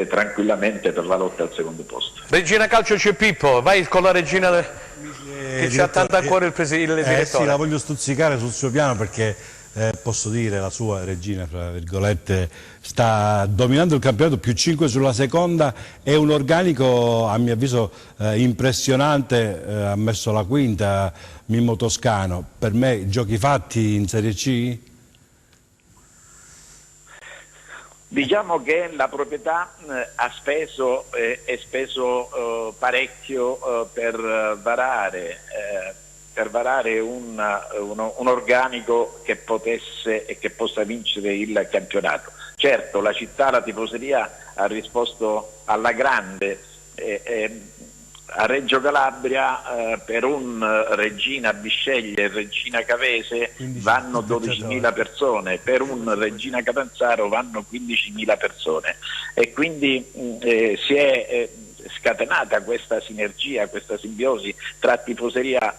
tranquillamente per la lotta al secondo posto. Regina Calcio c'è Pippo, vai con la regina che ci ha tanto a cuore il direttore. Sì, la voglio stuzzicare sul suo piano perché posso dire la sua regina, fra virgolette, sta dominando il campionato, più 5 sulla seconda, è un organico a mio avviso impressionante, ha messo la quinta Mimmo Toscano. Per me giochi fatti in Serie C? Diciamo che la proprietà ha speso parecchio per varare un organico che potesse e che possa vincere il campionato. Certo, la città, la tifoseria ha risposto alla grande. A Reggio Calabria per un Regina Bisceglie e Regina Cavese vanno 12.000 persone, per un Regina Catanzaro vanno 15.000 persone, e quindi si è scatenata questa sinergia, questa simbiosi tra tifoseria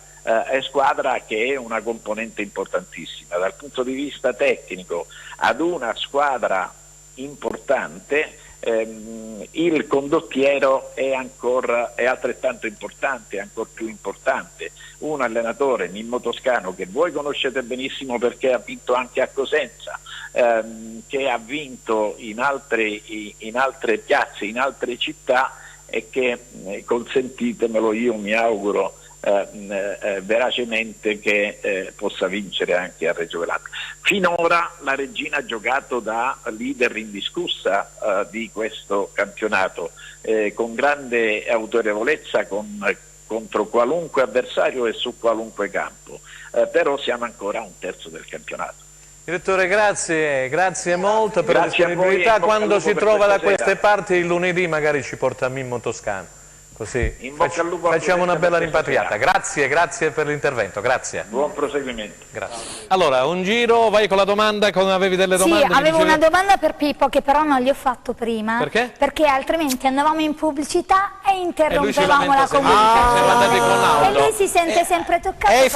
e squadra, che è una componente importantissima dal punto di vista tecnico. Ad una squadra importante il condottiero è altrettanto importante, ancora più importante. Un allenatore, Mimmo Toscano, che voi conoscete benissimo perché ha vinto anche a Cosenza, che ha vinto in altre piazze, in altre città, e che, consentitemelo, io mi auguro veracemente che possa vincere anche a Reggio Calabria. Finora la Regina ha giocato da leader indiscussa di questo campionato, con grande autorevolezza contro qualunque avversario e su qualunque campo, però siamo ancora a un terzo del campionato. Direttore, grazie molto per la disponibilità. Quando si trova da queste parti il lunedì magari ci porta Mimmo Toscano. Così facciamo una bella rimpatriata. Grazie per l'intervento, grazie. Buon proseguimento. Grazie. Allora, un giro, vai con la domanda, avevi delle domande? Sì, avevo una domanda per Pippo che però non gli ho fatto prima. Perché? Perché altrimenti andavamo in pubblicità e interrompevamo la comunicazione. E lui si sente sempre toccato. Hai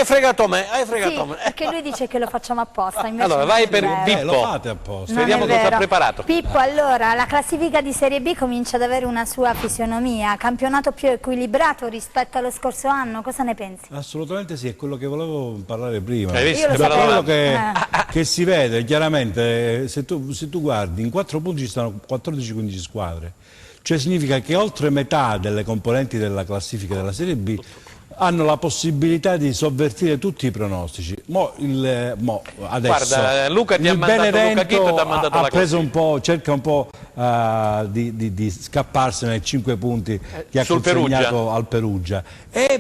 fregato me, perché lui dice che lo facciamo apposta. Allora, vai per Pippo. Lo fate apposta. Vediamo cosa ha preparato. Pippo, allora, la classifica di Serie B comincia ad avere una sua fisionomia. Campionato più equilibrato rispetto allo scorso anno, cosa ne pensi? Assolutamente sì, è quello che volevo parlare prima. Hai visto? Da quello che si vede chiaramente, se tu guardi, in 4 punti ci stanno 14-15 squadre, cioè significa che oltre metà delle componenti della classifica della Serie B hanno la possibilità di sovvertire tutti i pronostici. Adesso guarda, Luca ti ha mandato, Luca Chitto ti ha mandato la preso un po', cerca un po' di scapparsene ai 5 punti che ha consegnato al Perugia.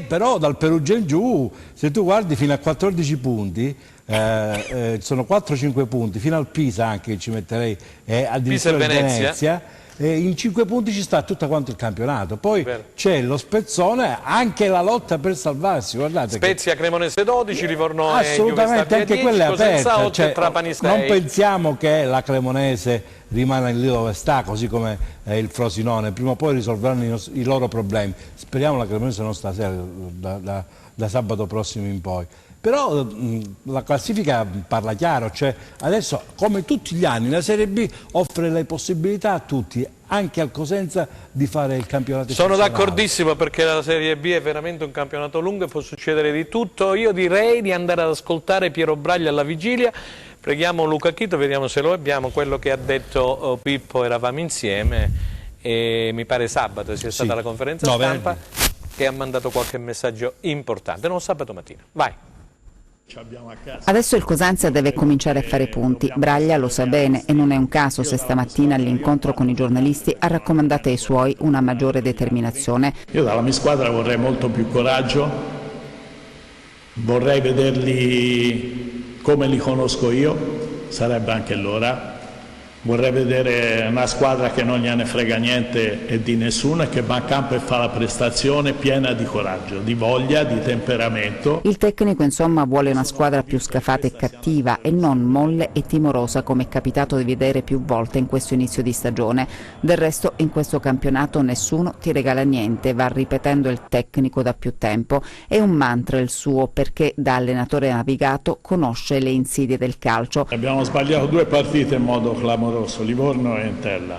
Però dal Perugia in giù, se tu guardi fino a 14 punti, sono 4-5 punti, fino al Pisa anche che ci metterei, addirittura Venezia. In 5 punti ci sta tutto quanto il campionato, poi c'è lo spezzone, anche la lotta per salvarsi. Guardate, Spezia, Cremonese 12, Livorno assolutamente, e anche quella è aperta, cioè, Trapani 6. non pensiamo che la Cremonese rimane lì dove sta, così come il Frosinone, prima o poi risolveranno i loro problemi. Speriamo la Cremonese non stasera, da sabato prossimo in poi. Però la classifica parla chiaro, cioè adesso come tutti gli anni la Serie B offre le possibilità a tutti, anche al Cosenza, di fare il campionato. Sono d'accordissimo, perché la Serie B è veramente un campionato lungo e può succedere di tutto. Io direi di andare ad ascoltare Piero Braglia alla vigilia. Preghiamo Luca Chitto, vediamo se lo abbiamo, quello che ha detto Pippo. Eravamo insieme e mi pare sabato sia stata la conferenza stampa che ha mandato qualche messaggio importante, non sabato mattina. Vai. Adesso il Cosenza deve cominciare a fare punti. Braglia lo sa bene e non è un caso se stamattina all'incontro con i giornalisti ha raccomandato ai suoi una maggiore determinazione. Io dalla mia squadra vorrei molto più coraggio, vorrei vederli come li conosco io, sarebbe anche l'ora, Vorrei vedere una squadra che non gliene frega niente e di nessuno e che va in campo e fa la prestazione piena di coraggio, di voglia, di temperamento. Il tecnico insomma vuole una squadra più scafata e cattiva e non molle e timorosa come è capitato di vedere più volte in questo inizio di stagione. Del resto in questo campionato nessuno ti regala niente, va ripetendo il tecnico da più tempo. È un mantra il suo perché da allenatore navigato conosce le insidie del calcio. Abbiamo sbagliato 2 partite in modo clamoroso, Livorno e Entella.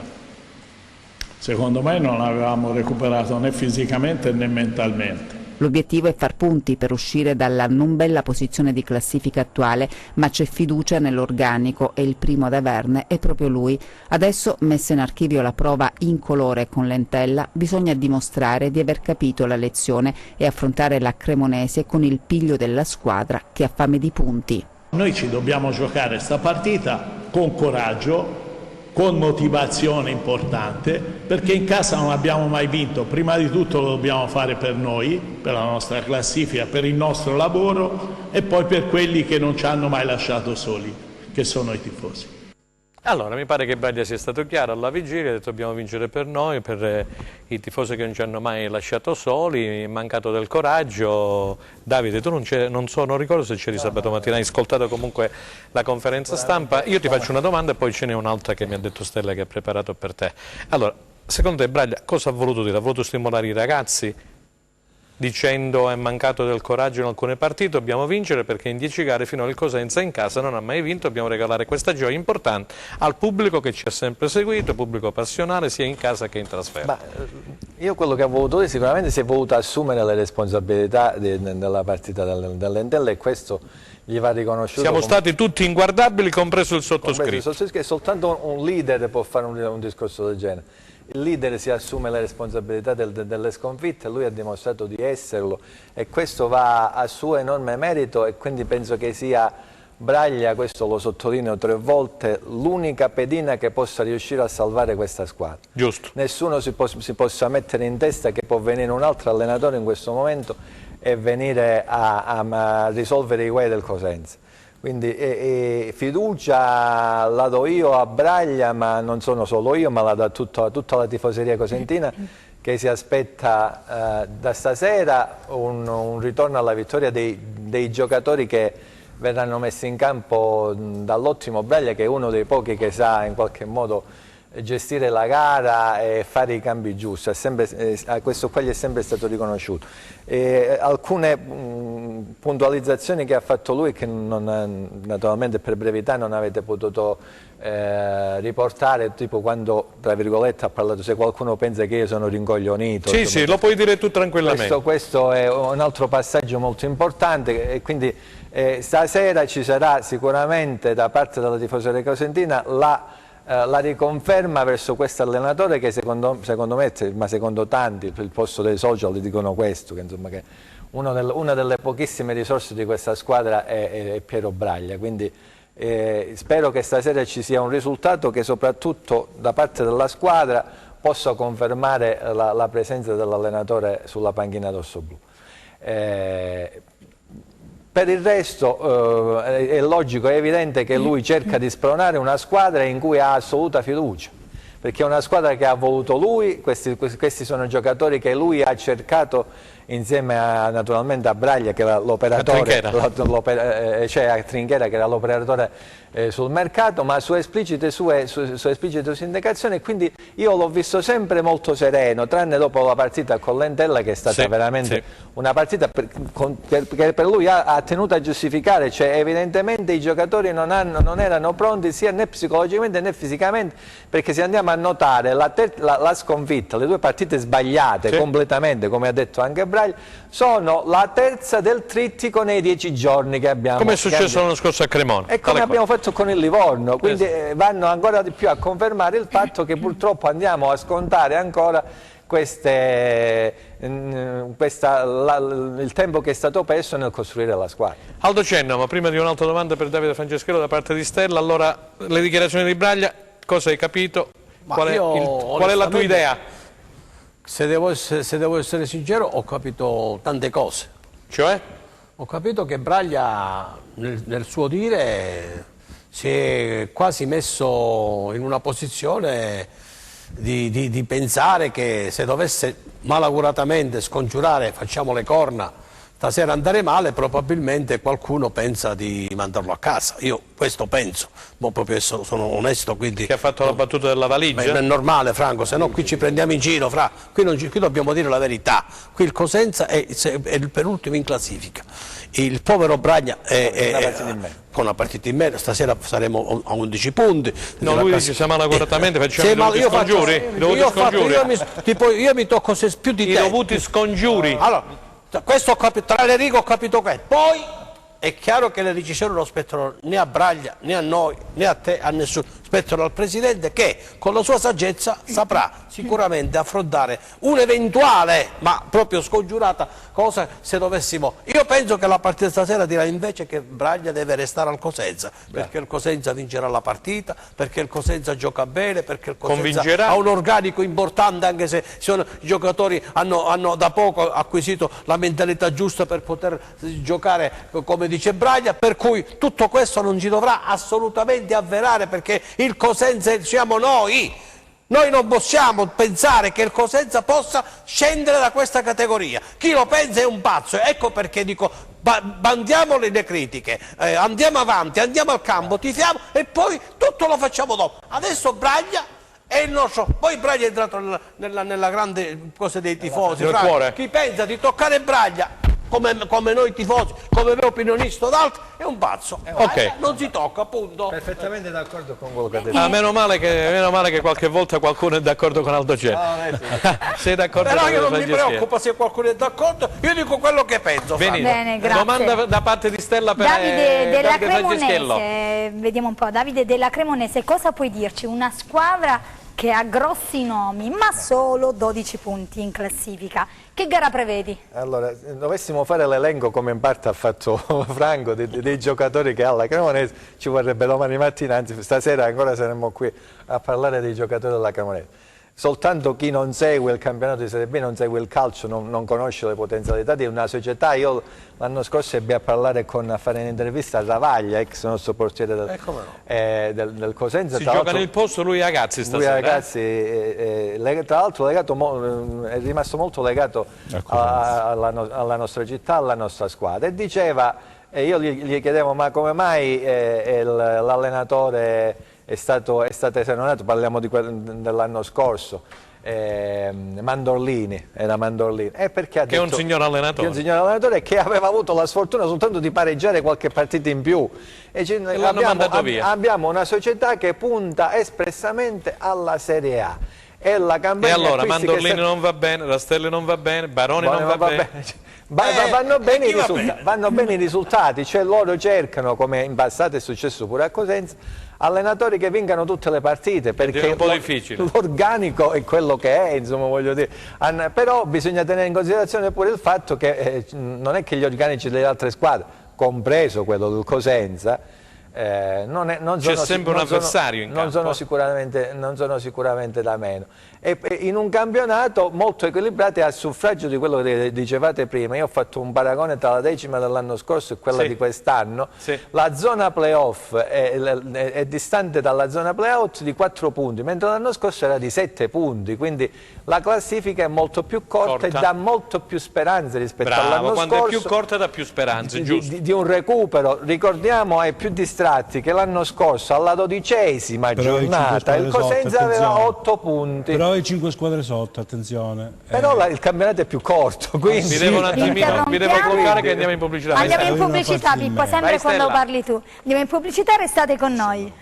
Secondo me non avevamo recuperato né fisicamente né mentalmente. L'obiettivo è far punti per uscire dalla non bella posizione di classifica attuale, ma c'è fiducia nell'organico e il primo ad averne è proprio lui. Adesso, messa in archivio la prova incolore con l'Entella, bisogna dimostrare di aver capito la lezione e affrontare la Cremonese con il piglio della squadra che ha fame di punti. Noi ci dobbiamo giocare sta partita con coraggio, con motivazione importante, perché in casa non abbiamo mai vinto. Prima di tutto lo dobbiamo fare per noi, per la nostra classifica, per il nostro lavoro e poi per quelli che non ci hanno mai lasciato soli, che sono i tifosi. Allora, mi pare che Braglia sia stato chiaro alla vigilia, ha detto dobbiamo vincere per noi, per i tifosi che non ci hanno mai lasciato soli, è mancato del coraggio. Davide, tu non ricordo se c'eri sabato mattina, hai ascoltato comunque la conferenza stampa. Io ti faccio una domanda e poi ce n'è un'altra che mi ha detto Stella che ha preparato per te. Allora, secondo te Braglia cosa ha voluto dire? Ha voluto stimolare i ragazzi? Dicendo è mancato del coraggio in alcune partite, dobbiamo vincere perché in 10 gare finora il Cosenza in casa non ha mai vinto, dobbiamo regalare questa gioia importante al pubblico che ci ha sempre seguito, pubblico passionale sia in casa che in trasferta. Io quello che ho voluto dire sicuramente si è voluto assumere le responsabilità della partita dell'Entella e questo gli va riconosciuto. Siamo stati tutti inguardabili, compreso il sottoscritto. Soltanto un leader può fare un discorso del genere. Il leader si assume le responsabilità delle sconfitte, lui ha dimostrato di esserlo e questo va a suo enorme merito e quindi penso che sia Braglia, questo lo sottolineo 3 volte, l'unica pedina che possa riuscire a salvare questa squadra. Giusto. Nessuno si possa mettere in testa che può venire un altro allenatore in questo momento e venire a risolvere i guai del Cosenza. Quindi fiducia la do io a Braglia, ma non sono solo io, ma la dà tutta la tifoseria cosentina che si aspetta da stasera un ritorno alla vittoria dei giocatori che verranno messi in campo dall'ottimo Braglia, che è uno dei pochi che sa in qualche modo gestire la gara e fare i cambi giusti. Questo qua gli è sempre stato riconosciuto. Alcune puntualizzazioni che ha fatto lui che naturalmente per brevità non avete potuto riportare, tipo quando tra virgolette ha parlato se qualcuno pensa che io sono rincoglionito. Sì, sì, lo puoi dire tu tranquillamente. Questo è un altro passaggio molto importante e quindi stasera ci sarà sicuramente da parte della tifoseria cosentina la riconferma verso questo allenatore che secondo me, ma secondo tanti, il posto dei social dicono questo, che insomma che una delle pochissime risorse di questa squadra è Piero Braglia, quindi spero che stasera ci sia un risultato che soprattutto da parte della squadra possa confermare la presenza dell'allenatore sulla panchina rossoblu. Per il resto è logico, è evidente che lui cerca di spronare una squadra in cui ha assoluta fiducia, perché è una squadra che ha voluto lui, questi sono giocatori che lui ha cercato insieme naturalmente a Braglia che era l'operatore, cioè a Trinchera che era l'operatore sul mercato, ma su esplicite sue indicazioni, quindi io l'ho visto sempre molto sereno, tranne dopo la partita con l'Entella che è stata veramente una partita che per lui ha tenuto a giustificare, cioè evidentemente i giocatori non erano pronti sia né psicologicamente né fisicamente, perché se andiamo a notare la sconfitta, le 2 partite sbagliate completamente, come ha detto anche Braglia, sono la terza del trittico nei 10 giorni che abbiamo. Come è successo l'anno scorso a Cremona. E come abbiamo fatto con il Livorno, quindi vanno ancora di più a confermare il fatto che purtroppo andiamo a scontare ancora il tempo che è stato perso nel costruire la squadra. Aldo Cenno, ma prima di un'altra domanda per Davide Franceschello da parte di Stella, allora le dichiarazioni di Braglia, cosa hai capito? Qual è la tua idea? Se devo essere sincero, ho capito tante cose. Cioè? Ho capito che Braglia nel suo dire si è quasi messo in una posizione di pensare che se dovesse malauguratamente scongiurare, facciamo le corna, stasera andare male, probabilmente qualcuno pensa di mandarlo a casa. Io questo penso, ma proprio sono onesto, quindi... Che ha fatto la battuta della valigia? È normale, Franco, se no qui ci prendiamo in giro, qui dobbiamo dire la verità. Qui il Cosenza è il penultimo in classifica. Il povero Braglia con una partita in meno, stasera saremo a 11 punti. No, lui dice siamo malauguratamente, facciamo i dovuti scongiuri. Io mi tocco più di te. I dovuti scongiuri. Allora, questo tra le righe ho capito questo. Poi è chiaro che le decisioni non spettano né a Braglia, né a noi, né a te, a nessuno. Spettano al Presidente che con la sua saggezza saprà sicuramente affrontare un'eventuale, ma proprio scongiurata cosa se dovessimo... Io penso che la partita stasera dirà invece che Braglia deve restare al Cosenza, perché il Cosenza vincerà la partita, perché il Cosenza gioca bene, perché il Cosenza ha un organico importante, anche se i giocatori hanno da poco acquisito la mentalità giusta per poter giocare come dice Braglia, per cui tutto questo non ci dovrà assolutamente avverare, perché il Cosenza siamo noi. Noi non possiamo pensare che il Cosenza possa scendere da questa categoria. Chi lo pensa è un pazzo. Ecco perché dico, bandiamo le critiche, andiamo avanti, andiamo al campo, tifiamo e poi tutto lo facciamo dopo. Adesso Braglia è il nostro. Poi Braglia è entrato nella grande cosa dei tifosi. Chi pensa di toccare Braglia come noi tifosi, come me opinionista d'altro, è un pazzo. Non si tocca, appunto. Perfettamente d'accordo con quello che ha detto. Meno male che qualche volta qualcuno è d'accordo con Aldo Cel. Sei d'accordo? Però io non mi preoccupo se qualcuno è d'accordo, io dico quello che penso. Bene, grazie. Domanda da parte di Stella per Davide della Cremonese. Vediamo un po', Davide della Cremonese, cosa puoi dirci? Una squadra che ha grossi nomi, ma solo 12 punti in classifica. Che gara prevedi? Allora, dovessimo fare l'elenco come in parte ha fatto Franco dei giocatori che ha la Cremonese, ci vorrebbe domani mattina, anzi stasera ancora saremmo qui a parlare dei giocatori della Cremonese. Soltanto chi non segue il campionato di Serie B, non segue il calcio, non conosce le potenzialità di una società. Io l'anno scorso ebbi a fare un'intervista a Ravaglia, ex nostro portiere del Cosenza. Si gioca nel posto lui Agazzi stasera. Lui Agazzi, tra l'altro è rimasto molto legato alla nostra città, alla nostra squadra. E diceva, io gli chiedevo ma come mai l'allenatore è stato esonerato, parliamo dell'anno scorso, Mandorlini, era Mandorlini. Perché che è un signor allenatore. Che è un signor allenatore che aveva avuto la sfortuna soltanto di pareggiare qualche partita in più. E l'hanno mandato via. Abbiamo una società che punta espressamente alla Serie A. E allora Mandorlini non va bene, Rastelli non va bene, Baroni non va bene. Vanno bene i risultati, cioè loro cercano, come in passato è successo pure a Cosenza, allenatori che vincano tutte le partite, perché l'organico è quello che è, insomma, voglio dire. Però bisogna tenere in considerazione pure il fatto che non è che gli organici delle altre squadre, compreso quello del Cosenza, c'è sempre un avversario in campo. Non sono sicuramente da meno. E in un campionato molto equilibrato, e a suffragio di quello che dicevate prima, io ho fatto un paragone tra la decima dell'anno scorso e quella di quest'anno. La zona playoff è distante dalla zona playout di 4 punti, mentre l'anno scorso era di 7 punti, quindi la classifica è molto più corta e dà molto più speranze rispetto all'anno scorso. Quando è più corta dà più speranze, giusto? Di un recupero. Ricordiamo ai più distratti che l'anno scorso alla 12ª giornata il Cosenza aveva 8 punti. Però i 5 squadre sotto, attenzione. Però il campionato è più corto, quindi... Mi devo bloccare che andiamo in pubblicità. Andiamo in pubblicità, Pippo, sempre quando parli tu. Andiamo in pubblicità, restate con noi.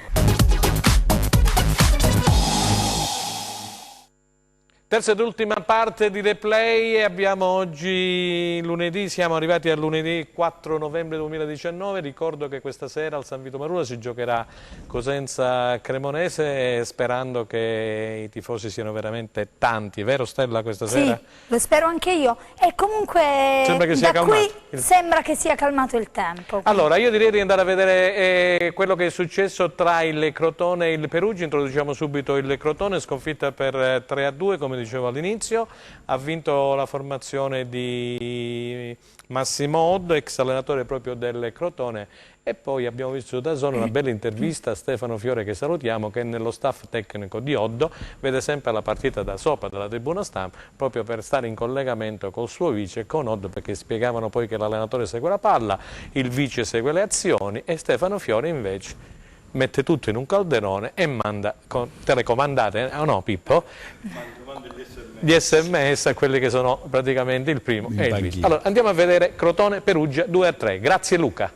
Terza ed ultima parte di replay, abbiamo oggi lunedì, siamo arrivati a lunedì 4 novembre 2019, ricordo che questa sera al San Vito Maruna si giocherà Cosenza Cremonese, sperando che i tifosi siano veramente tanti, vero Stella questa sera? Sì, lo spero anche io e comunque sembra che sia calmato il tempo. Allora io direi di andare a vedere quello che è successo tra il Crotone e il Perugia, introduciamo subito il Crotone, sconfitta per 3-2 come dicevo all'inizio, ha vinto la formazione di Massimo Oddo, ex allenatore proprio del Crotone, e poi abbiamo visto da zona una bella intervista a Stefano Fiore, che salutiamo, che nello staff tecnico di Oddo vede sempre la partita da sopra dalla tribuna stampa, proprio per stare in collegamento col suo vice e con Oddo, perché spiegavano poi che l'allenatore segue la palla, il vice segue le azioni e Stefano Fiore invece mette tutto in un calderone e manda telecomandate, no Pippo? Di SMS a quelli che sono praticamente il primo e il vice. Allora andiamo a vedere Crotone-Perugia 2-3. Grazie Luca.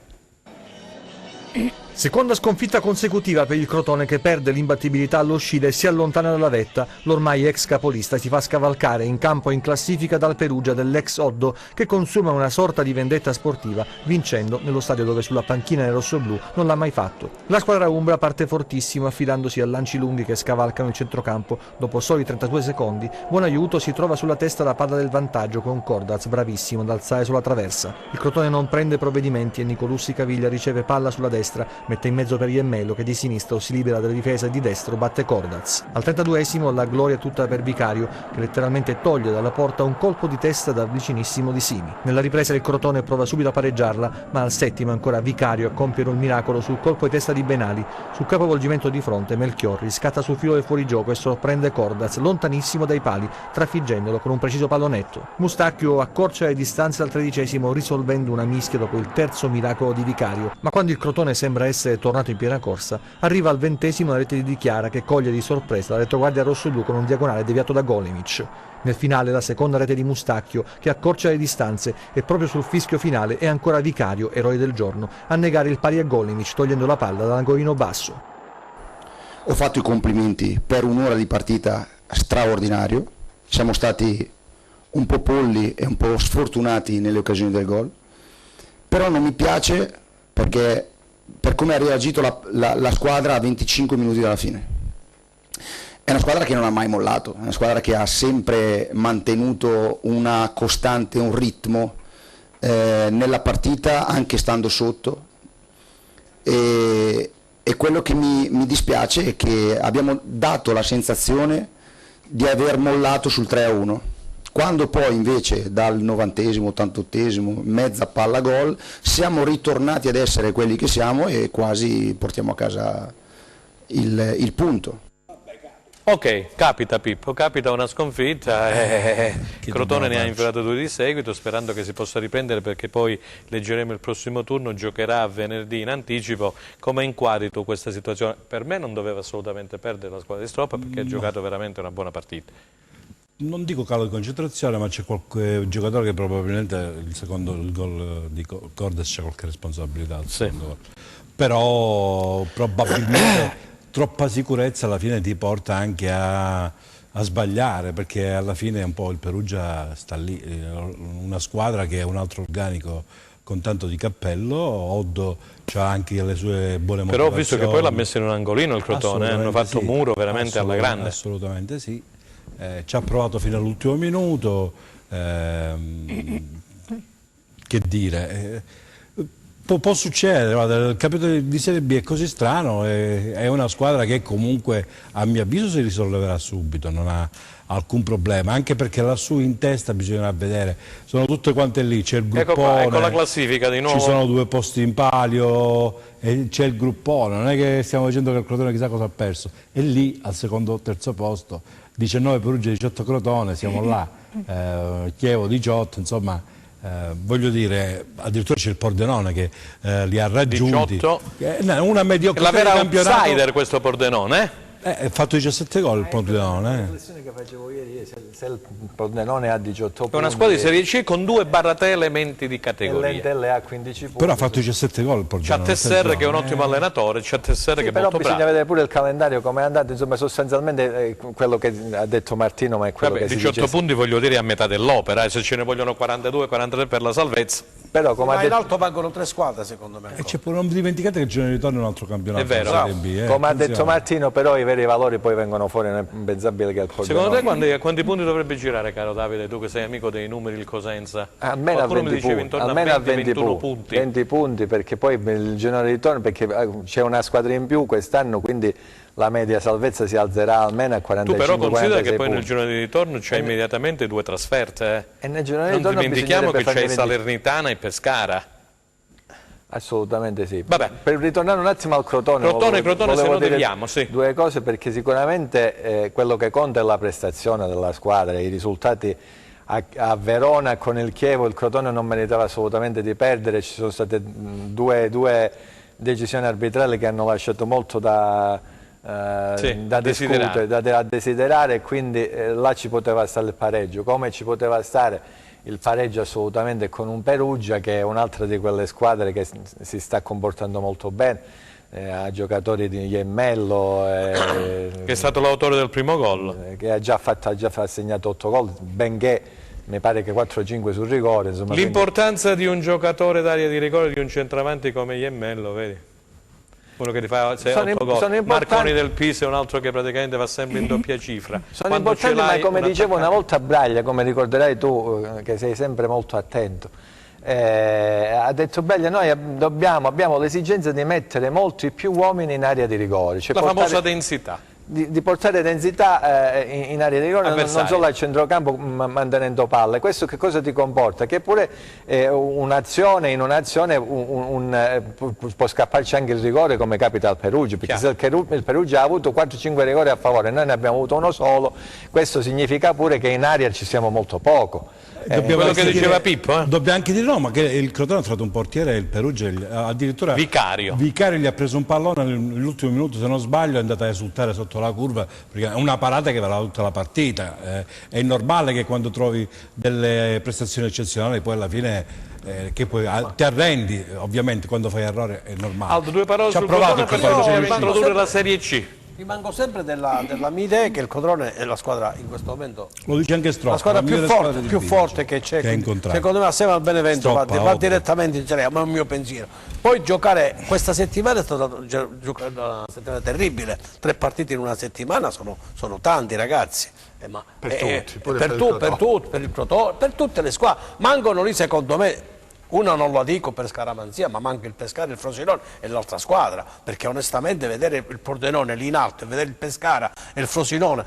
Seconda sconfitta consecutiva per il Crotone, che perde l'imbattibilità allo Scile e si allontana dalla vetta. L'ormai ex capolista si fa scavalcare in campo e in classifica dal Perugia dell'ex Oddo, che consuma una sorta di vendetta sportiva, vincendo nello stadio dove sulla panchina nel rossoblù non l'ha mai fatto. La squadra umbra parte fortissimo, affidandosi a lanci lunghi che scavalcano il centrocampo. Dopo soli 32 secondi, buon aiuto si trova sulla testa la palla del vantaggio, con Cordaz bravissimo ad alzare sulla traversa. Il Crotone non prende provvedimenti e Nicolussi Caviglia riceve palla sulla destra, mette in mezzo per Iemmello, che di sinistro si libera dalla difesa e di destro batte Cordaz. Al 32esimo la gloria è tutta per Vicario, che letteralmente toglie dalla porta un colpo di testa da vicinissimo di Simi. Nella ripresa il Crotone prova subito a pareggiarla, ma al settimo ancora Vicario a compiere un miracolo sul colpo di testa di Benali. Sul capovolgimento di fronte Melchiorri scatta sul filo del fuorigioco e sorprende Cordaz lontanissimo dai pali, trafiggendolo con un preciso pallonetto. Mustacchio accorcia le distanze al 13esimo, risolvendo una mischia dopo il terzo miracolo di Vicario. Ma quando il Crotone sembra essere tornato in piena corsa, arriva al 20esimo la rete di Di Chiara, che coglie di sorpresa la retroguardia rossoblu con un diagonale deviato da Golemic. Nel finale la seconda rete di Mustacchio, che accorcia le distanze, e proprio sul fischio finale è ancora Vicario, eroe del giorno, a negare il pari a Golemic, togliendo la palla dall'angolino basso. Ho fatto i complimenti per un'ora di partita straordinario, siamo stati un po' polli e un po' sfortunati nelle occasioni del gol, però non mi piace perché per come ha reagito la squadra a 25 minuti dalla fine. È una squadra che non ha mai mollato, è una squadra che ha sempre mantenuto una costante, un ritmo nella partita, anche stando sotto, e quello che mi dispiace è che abbiamo dato la sensazione di aver mollato sul 3-1. Quando poi invece dal 90esimo, 88esimo, mezza palla gol, siamo ritornati ad essere quelli che siamo e quasi portiamo a casa il punto. Ok, capita Pippo, capita una sconfitta, Crotone ne ha infilate 2 di seguito, sperando che si possa riprendere, perché poi leggeremo il prossimo turno, giocherà venerdì in anticipo. Come inquadri tu questa situazione? Per me non doveva assolutamente perdere la squadra di Stroppa, perché ha giocato veramente una buona partita. Non dico calo di concentrazione, ma c'è qualche giocatore che probabilmente il gol di Cordaz c'è qualche responsabilità. Sì. Però probabilmente troppa sicurezza alla fine ti porta anche a sbagliare, perché alla fine un po' il Perugia sta lì, una squadra che è un altro organico con tanto di cappello. Oddo ha anche le sue buone motivazioni. Però ho visto che poi l'ha messo in un angolino il Crotone, hanno fatto sì, muro veramente alla grande. Assolutamente sì. Ci ha provato fino all'ultimo minuto, che dire, può succedere. Guarda, il capitolo di Serie B è così strano, è una squadra che comunque a mio avviso si risolleverà subito, non ha alcun problema, anche perché lassù in testa bisognerà vedere, sono tutte quante lì, c'è il gruppone, ecco la classifica di nuovo. Ci sono 2 posti in palio e c'è il gruppone, non è che stiamo dicendo che il Crotone chissà cosa ha perso, è lì al secondo o terzo posto, 19 Perugia, 18 Crotone, siamo là, Chievo 18, insomma, voglio dire, addirittura c'è il Pordenone che li ha raggiunti. 18. Una mediocrità La vera di campionato. outsider questo Pordenone, Ha fatto 17 gol il Pordenone. La riflessione che facevo ieri, se il Pordenone ha 18 punti... È una squadra di Serie C con 2 / elementi di E categoria. l'Entelle ha 15 punti. Però ha fatto 17 gol il Pordenone. C'ha Tesser che è un ottimo allenatore, c'ha Tesser che è però molto bisogna bravo. vedere pure il calendario come è andato, insomma sostanzialmente quello che ha detto Martino, ma è quello Vabbè, che 18 si dice. punti voglio dire a metà dell'opera, se ce ne vogliono 42, 43 per la salvezza. Però come Ma ha in detto... alto mancano 3 squadre secondo me. E c'è pure, non dimenticate che il giorno di ritorno è un altro campionato. È vero. la Serie B, Come ha detto attenzione. Martino, però i veri valori poi vengono fuori nel impensabile che è il Pordenone. Secondo te quanti punti dovrebbe girare, caro Davide, tu che sei amico dei numeri, il Cosenza? Almeno a Qualcuno mi 20 diceva punti, intorno almeno a 20-21 punti. 20 punti, perché poi il giorno di ritorno, perché c'è una squadra in più quest'anno, quindi la media salvezza si alzerà almeno a 45-46 Tu però considera che poi punti. nel girone di ritorno c'è immediatamente 2 trasferte. E nel girone di Non ritorno dimentichiamo che bisognerebbe c'è farne Salernitana e Pescara. Assolutamente sì. Vabbè. Per ritornare un attimo al Crotone, Crotone se volevo no dire deviamo, sì. due cose, perché sicuramente quello che conta è la prestazione della squadra, i risultati a Verona con il Chievo. Il Crotone non meritava assolutamente di perdere, ci sono state due decisioni arbitrali che hanno lasciato molto da discutere, da desiderare, e quindi là ci poteva stare il pareggio, come ci poteva stare il pareggio assolutamente con un Perugia, che è un'altra di quelle squadre che si sta comportando molto bene, ha giocatori di Iemmello, che è stato l'autore del primo gol, che ha già segnato 8 gol, benché mi pare che 4-5 sul rigore. L'importanza di un giocatore d'area di rigore, di un centravanti come Iemmello, vedi? Uno che ti fa 8 gol. Marconi del Pisa è un altro che praticamente va sempre in doppia cifra. Sono importanti, ma come dicevo una volta a Braglia, come ricorderai tu, che sei sempre molto attento, ha detto Braglia: noi abbiamo l'esigenza di mettere molti più uomini in area di rigore, cioè la famosa densità. Di portare densità in area di rigore, non solo al centrocampo mantenendo palle. Questo che cosa ti comporta? Che pure un'azione, in un'azione può scapparci anche il rigore, come capita al Perugia, perché se il Perugia ha avuto 4-5 rigori a favore, noi ne abbiamo avuto uno solo, questo significa pure che in area ci siamo molto poco. Quello che diceva Pippo. Dobbiamo anche dire no, ma che il Crotone ha trovato un portiere, il Perugia, addirittura Vicario gli ha preso un pallone nell'ultimo minuto, se non sbaglio, è andato a esultare sotto la curva, perché è una parata che varrà tutta la partita. È normale che quando trovi delle prestazioni eccezionali poi alla fine che poi ti arrendi, ovviamente quando fai errore è normale. Aldo, due parole sul Crotone per introdurre la Serie C. Rimango sempre della mia idea che il Crotone è la squadra in questo momento, lo dice anche Stroppa, la squadra più forte che c'è, secondo me assieme al Benevento va direttamente in Serie A, ma è un mio pensiero. Poi giocare questa settimana è stata una settimana terribile, 3 partite in una settimana sono tanti, ragazzi. Ma per il Crotone, per tutte le squadre, mancano lì secondo me. Una non la dico per scaramanzia, ma manca il Pescara, il Frosinone e l'altra squadra, perché onestamente vedere il Pordenone lì in alto e vedere il Pescara e il Frosinone...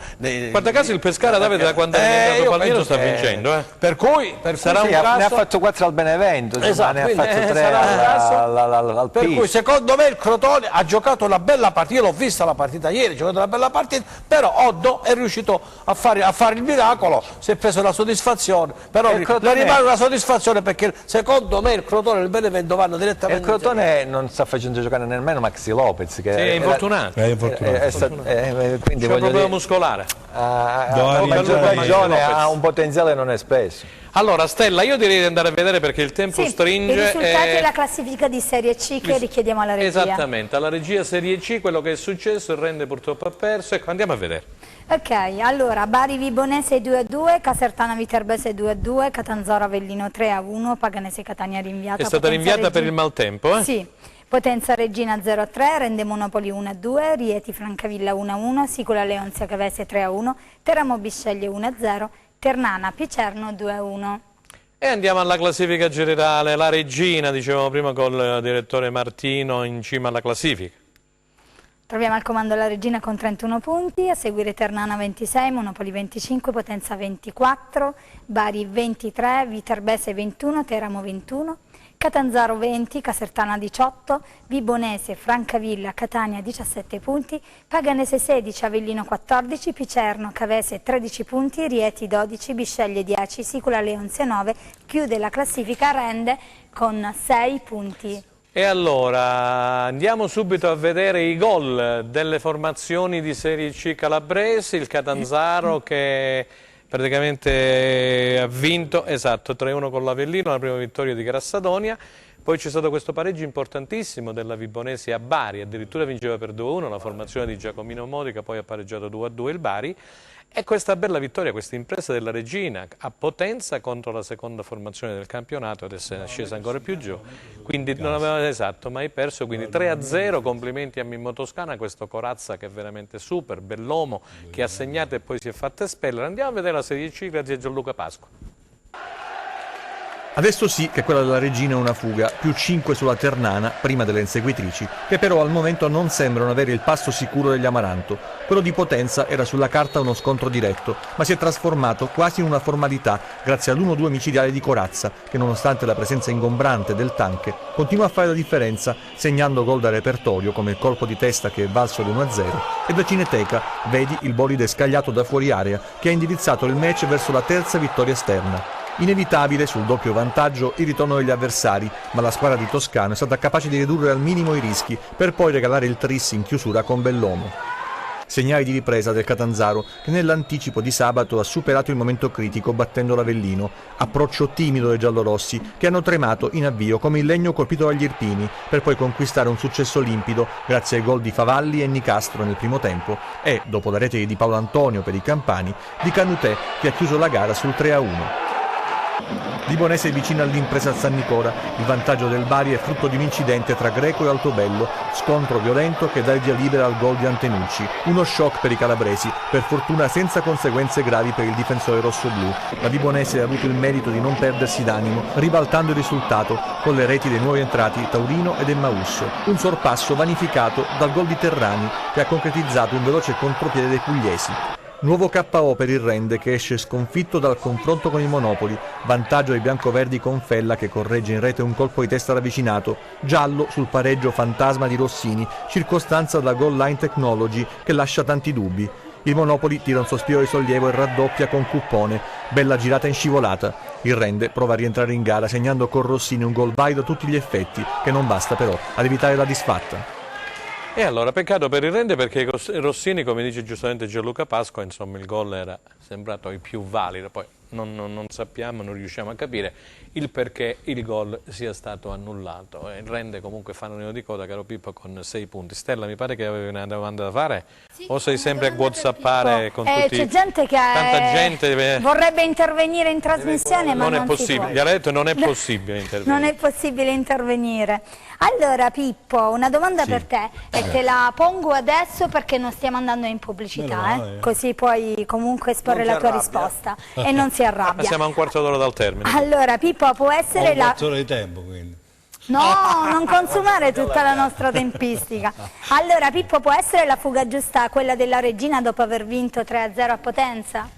Guarda caso il Pescara, Davide, da quando è entrato Palmiro sta vincendo. Per cui sarà un caso... Ne ha fatto 4 al Benevento, esatto, ne ha fatto 3 al Per cui secondo me il Crotone ha giocato una bella partita, io l'ho vista la partita ieri, ha giocato una bella partita, però Oddo è riuscito a fare il miracolo, si è preso la soddisfazione, però le rimane una soddisfazione perché secondo me il Crotone e il Benevento vanno direttamente. Il Crotone non sta facendo giocare nemmeno Maxi Lopez, che è infortunato. Quindi c'è un problema muscolare. A maggior ragione ha un potenziale non espresso. Allora Stella, io direi di andare a vedere perché il tempo stringe. I risultati e la classifica di Serie C che richiediamo alla regia. Esattamente, alla regia Serie C quello che è successo, il Rende purtroppo ha perso, ecco andiamo a vedere. Ok, allora Bari Vibonese 2-2, Casertana Viterbese 2-2, Catanzaro Avellino 3-1, Paganese Catania rinviata. È stata rinviata per il maltempo, eh? Sì. Potenza Regina 0-3, Rende Monopoli 1-2, Rieti Francavilla 1-1, Sicola Leonzia Cavese 3-1, Teramo Bisceglie 1-0, Ternana Picerno 2-1. E andiamo alla classifica generale, la Regina, dicevamo prima col direttore Martino, in cima alla classifica. Troviamo al comando la Regina con 31 punti, a seguire Ternana 26, Monopoli 25, Potenza 24, Bari 23, Viterbese 21, Teramo 21, Catanzaro 20, Casertana 18, Vibonese, Francavilla, Catania 17 punti, Paganese 16, Avellino 14, Picerno, Cavese 13 punti, Rieti 12, Bisceglie 10, Sicola Leonzia 9, chiude la classifica Rende con 6 punti. E allora andiamo subito a vedere i gol delle formazioni di Serie C calabresi, il Catanzaro che praticamente ha vinto, esatto, 3-1 con l'Avellino, la prima vittoria di Grassadonia, poi c'è stato questo pareggio importantissimo della Vibonese a Bari, addirittura vinceva per 2-1 la formazione di Giacomino Modica, poi ha pareggiato 2-2 il Bari, e questa bella vittoria, questa impresa della Regina a Potenza contro la seconda formazione del campionato, adesso è scesa ancora più giù, quindi non aveva mai perso, quindi 3-0, complimenti a Mimmo Toscana, questo Corazza che è veramente super, bell'uomo, che ha segnato e poi si è fatto espellere. Andiamo a vedere la Serie C grazie a Gianluca Pasqua. Adesso sì che quella della Regina è una fuga, più 5 sulla Ternana, prima delle inseguitrici, che però al momento non sembrano avere il passo sicuro degli Amaranto. Quello di Potenza era sulla carta uno scontro diretto, ma si è trasformato quasi in una formalità grazie all'1-2 micidiale di Corazza, che nonostante la presenza ingombrante del tanque, continua a fare la differenza, segnando gol da repertorio come il colpo di testa che è valso l'1-0, e da Cineteca vedi il bolide scagliato da fuori area che ha indirizzato il match verso la terza vittoria esterna. Inevitabile sul doppio vantaggio il ritorno degli avversari, ma la squadra di Toscano è stata capace di ridurre al minimo i rischi per poi regalare il tris in chiusura con Bellomo. Segnali di ripresa del Catanzaro che nell'anticipo di sabato ha superato il momento critico battendo l'Avellino, approccio timido dei giallorossi che hanno tremato in avvio come il legno colpito dagli irpini per poi conquistare un successo limpido grazie ai gol di Favalli e Nicastro nel primo tempo e, dopo la rete di Paolo Antonio per i campani, di Canutè che ha chiuso la gara sul 3-1. Vibonese è vicino all'impresa a San Nicola, il vantaggio del Bari è frutto di un incidente tra Greco e Altobello, scontro violento che dà il via libera al gol di Antenucci, uno shock per i calabresi, per fortuna senza conseguenze gravi per il difensore rossoblù. La Vibonese ha avuto il merito di non perdersi d'animo, ribaltando il risultato con le reti dei nuovi entrati Taurino ed Emmausso, un sorpasso vanificato dal gol di Terrani che ha concretizzato un veloce contropiede dei pugliesi. Nuovo KO per il Rende che esce sconfitto dal confronto con il Monopoli, vantaggio dei biancoverdi con Fella che corregge in rete un colpo di testa ravvicinato, giallo sul pareggio fantasma di Rossini, circostanza da goal line technology che lascia tanti dubbi. Il Monopoli tira un sospiro di sollievo e raddoppia con Cuppone, bella girata in scivolata. Il Rende prova a rientrare in gara segnando con Rossini un gol valido a tutti gli effetti, che non basta però ad evitare la disfatta. E allora, peccato per il Rende perché Rossini, come dice giustamente Gianluca Pasqua, insomma il gol era sembrato il più valido, poi non sappiamo, non riusciamo a capire il perché il gol sia stato annullato. Il Rende comunque fa un neo di coda, caro Pippo, con 6 punti. Stella, mi pare che avevi una domanda da fare? Sì, o sei sempre a whatsappare con tutti? C'è gente che tanta gente vorrebbe intervenire in trasmissione, ma non è possibile. Gli ha detto non è possibile intervenire. Non è possibile intervenire. Allora Pippo, una domanda per te e te la pongo adesso perché non stiamo andando in pubblicità, così puoi comunque esporre la tua risposta e non si arrabbia. Siamo a un quarto d'ora dal termine. Allora Pippo, può essere la... un quarto d'ora di tempo quindi. No, non consumare tutta la nostra tempistica. Allora Pippo, può essere la fuga giusta quella della Regina dopo aver vinto 3-0 a Potenza?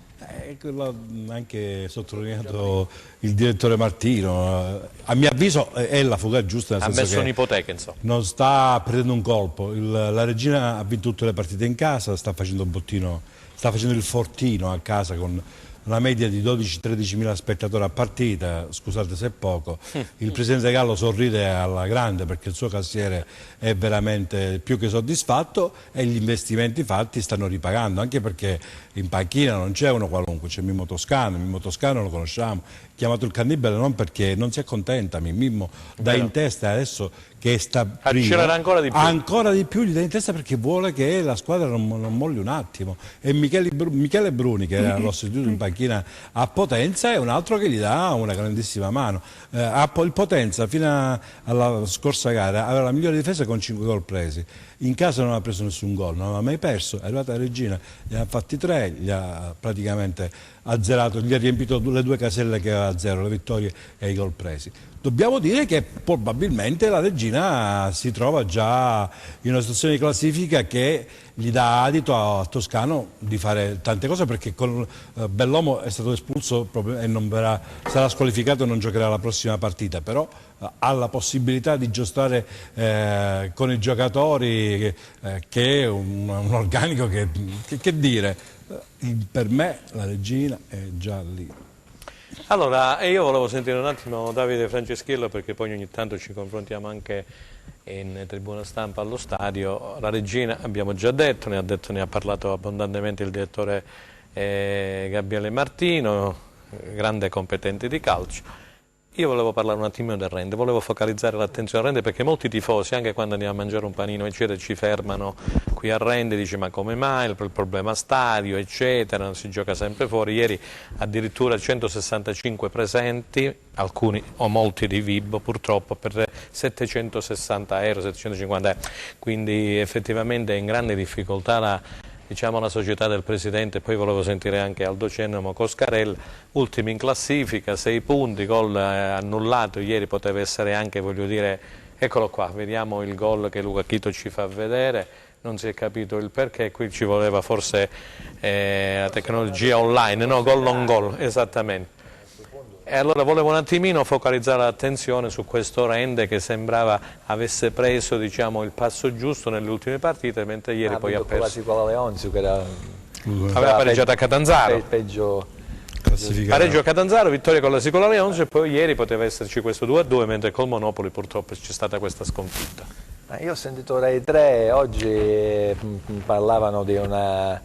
Quello anche sottolineato il direttore Martino, a mio avviso è la fuga giusta, nel senso messo che un'ipoteca, insomma. Non sta prendendo un colpo, la Regina ha vinto tutte le partite in casa, sta facendo un bottino, sta facendo il fortino a casa con una media di 12-13 mila spettatori a partita, scusate se è poco. Il presidente Gallo sorride alla grande perché il suo cassiere è veramente più che soddisfatto e gli investimenti fatti stanno ripagando, anche perché in panchina non c'è uno qualunque, c'è Mimmo Toscano lo conosciamo, chiamato il cannibale non perché non si accontenta, Mimmo dà in testa adesso che sta prima, ancora di più gli dà in testa perché vuole che la squadra non molli un attimo, e Michele Bruni che era allo sostituto in panchina a Potenza è un altro che gli dà una grandissima mano. Il Potenza fino alla scorsa gara aveva la migliore difesa con 5 gol presi, in casa non ha preso nessun gol, non aveva mai perso, è arrivata la Regina, gli ha fatti 3, gli ha praticamente azzerato, gli ha riempito le 2 caselle che aveva a 0, le vittorie e i gol presi. Dobbiamo dire che probabilmente la Regina si trova già in una situazione di classifica che gli dà adito a Toscano di fare tante cose, perché con Bellomo è stato espulso e non sarà squalificato e non giocherà la prossima partita, però ha la possibilità di giostrare con i giocatori che è un organico che dire, per me la Regina è già lì. Allora, io volevo sentire un attimo Davide Franceschiello, perché poi ogni tanto ci confrontiamo anche in tribuna stampa allo stadio. La Regina abbiamo già detto, ne ha parlato abbondantemente il direttore Gabriele Martino, grande competente di calcio. Io volevo parlare un attimino del Rende, volevo focalizzare l'attenzione al Rende, perché molti tifosi, anche quando andiamo a mangiare un panino eccetera, ci fermano qui a Rende, dice ma come mai, il problema stadio eccetera, non si gioca sempre fuori. Ieri addirittura 165 presenti, alcuni o molti di Vibo purtroppo, per 760 euro, 750 euro, quindi effettivamente è in grande difficoltà diciamo la società del Presidente, poi volevo sentire anche Aldo Cennamo, Coscarella, ultimi in classifica, 6 punti, gol annullato, ieri poteva essere anche, voglio dire, eccolo qua, vediamo il gol che Luca Chito ci fa vedere, non si è capito il perché, qui ci voleva forse la tecnologia online, no, gol on gol, esattamente. E allora volevo un attimino focalizzare l'attenzione su questo Rende che sembrava avesse preso, diciamo, il passo giusto nelle ultime partite, mentre ieri poi ha perso. Quasi con la Leonzio che era... Aveva pareggiato a Catanzaro. Peggio... Pareggio a Catanzaro, vittoria con la Sicola Leonzio e poi ieri poteva esserci questo 2-2, mentre col Monopoli purtroppo c'è stata questa sconfitta. Io ho sentito Rai 3, oggi parlavano di una...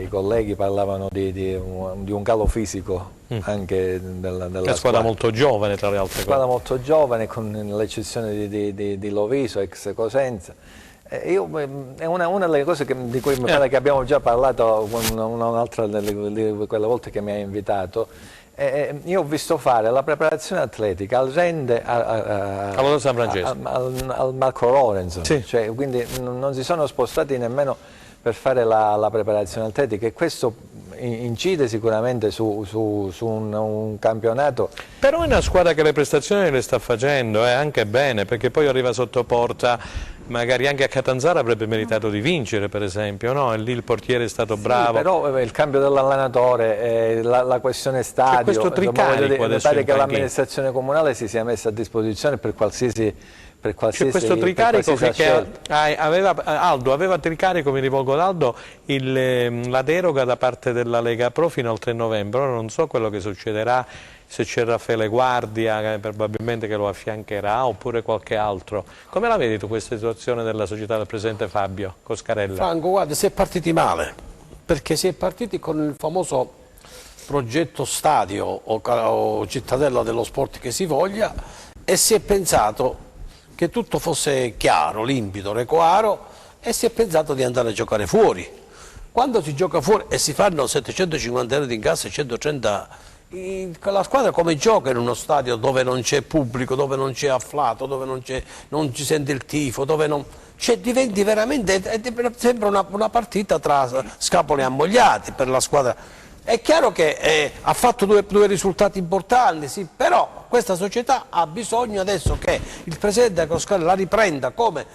i colleghi parlavano di un calo fisico anche della una squadra molto giovane tra le altre cose. Squadra molto giovane, con l'eccezione di Loviso, ex Cosenza. È una delle cose di cui mi pare che abbiamo già parlato un'altra di quelle volte che mi ha invitato. Io ho visto fare la preparazione atletica al Rende al Marco Lorenzo, sì. Cioè, quindi non si sono spostati nemmeno per fare la preparazione atletica, e questo incide sicuramente su un campionato. Però è una squadra che le prestazioni le sta facendo anche bene, perché poi arriva sotto porta, magari anche a Catanzaro avrebbe meritato di vincere per esempio, no? E lì il portiere è stato bravo. Però il cambio dell'allenatore, la questione stadio, questo tricarico mi pare che l'amministrazione comunale si sia messa a disposizione per qualsiasi... C'è questo tricarico che Aldo aveva tricarico, mi rivolgo ad Aldo, la deroga da parte della Lega Pro fino al 3 novembre, ora non so quello che succederà, se c'è Raffaele Guardia probabilmente che lo affiancherà oppure qualche altro. Come la vedi tu questa situazione della società del presidente Fabio Coscarella? Franco, guarda, si è partiti male, perché si è partiti con il famoso progetto stadio o cittadella dello sport che si voglia, e si è pensato che tutto fosse chiaro, limpido, requaro, e si è pensato di andare a giocare fuori. Quando si gioca fuori e si fanno 750 euro di incasso e 130, la squadra come gioca in uno stadio dove non c'è pubblico, dove non c'è afflato, dove non ci sente il tifo, dove non... Cioè diventi veramente, sembra una partita tra scapoli ammogliati per la squadra. È chiaro che ha fatto due risultati importanti, sì, però questa società ha bisogno adesso che il presidente Coscarella la riprenda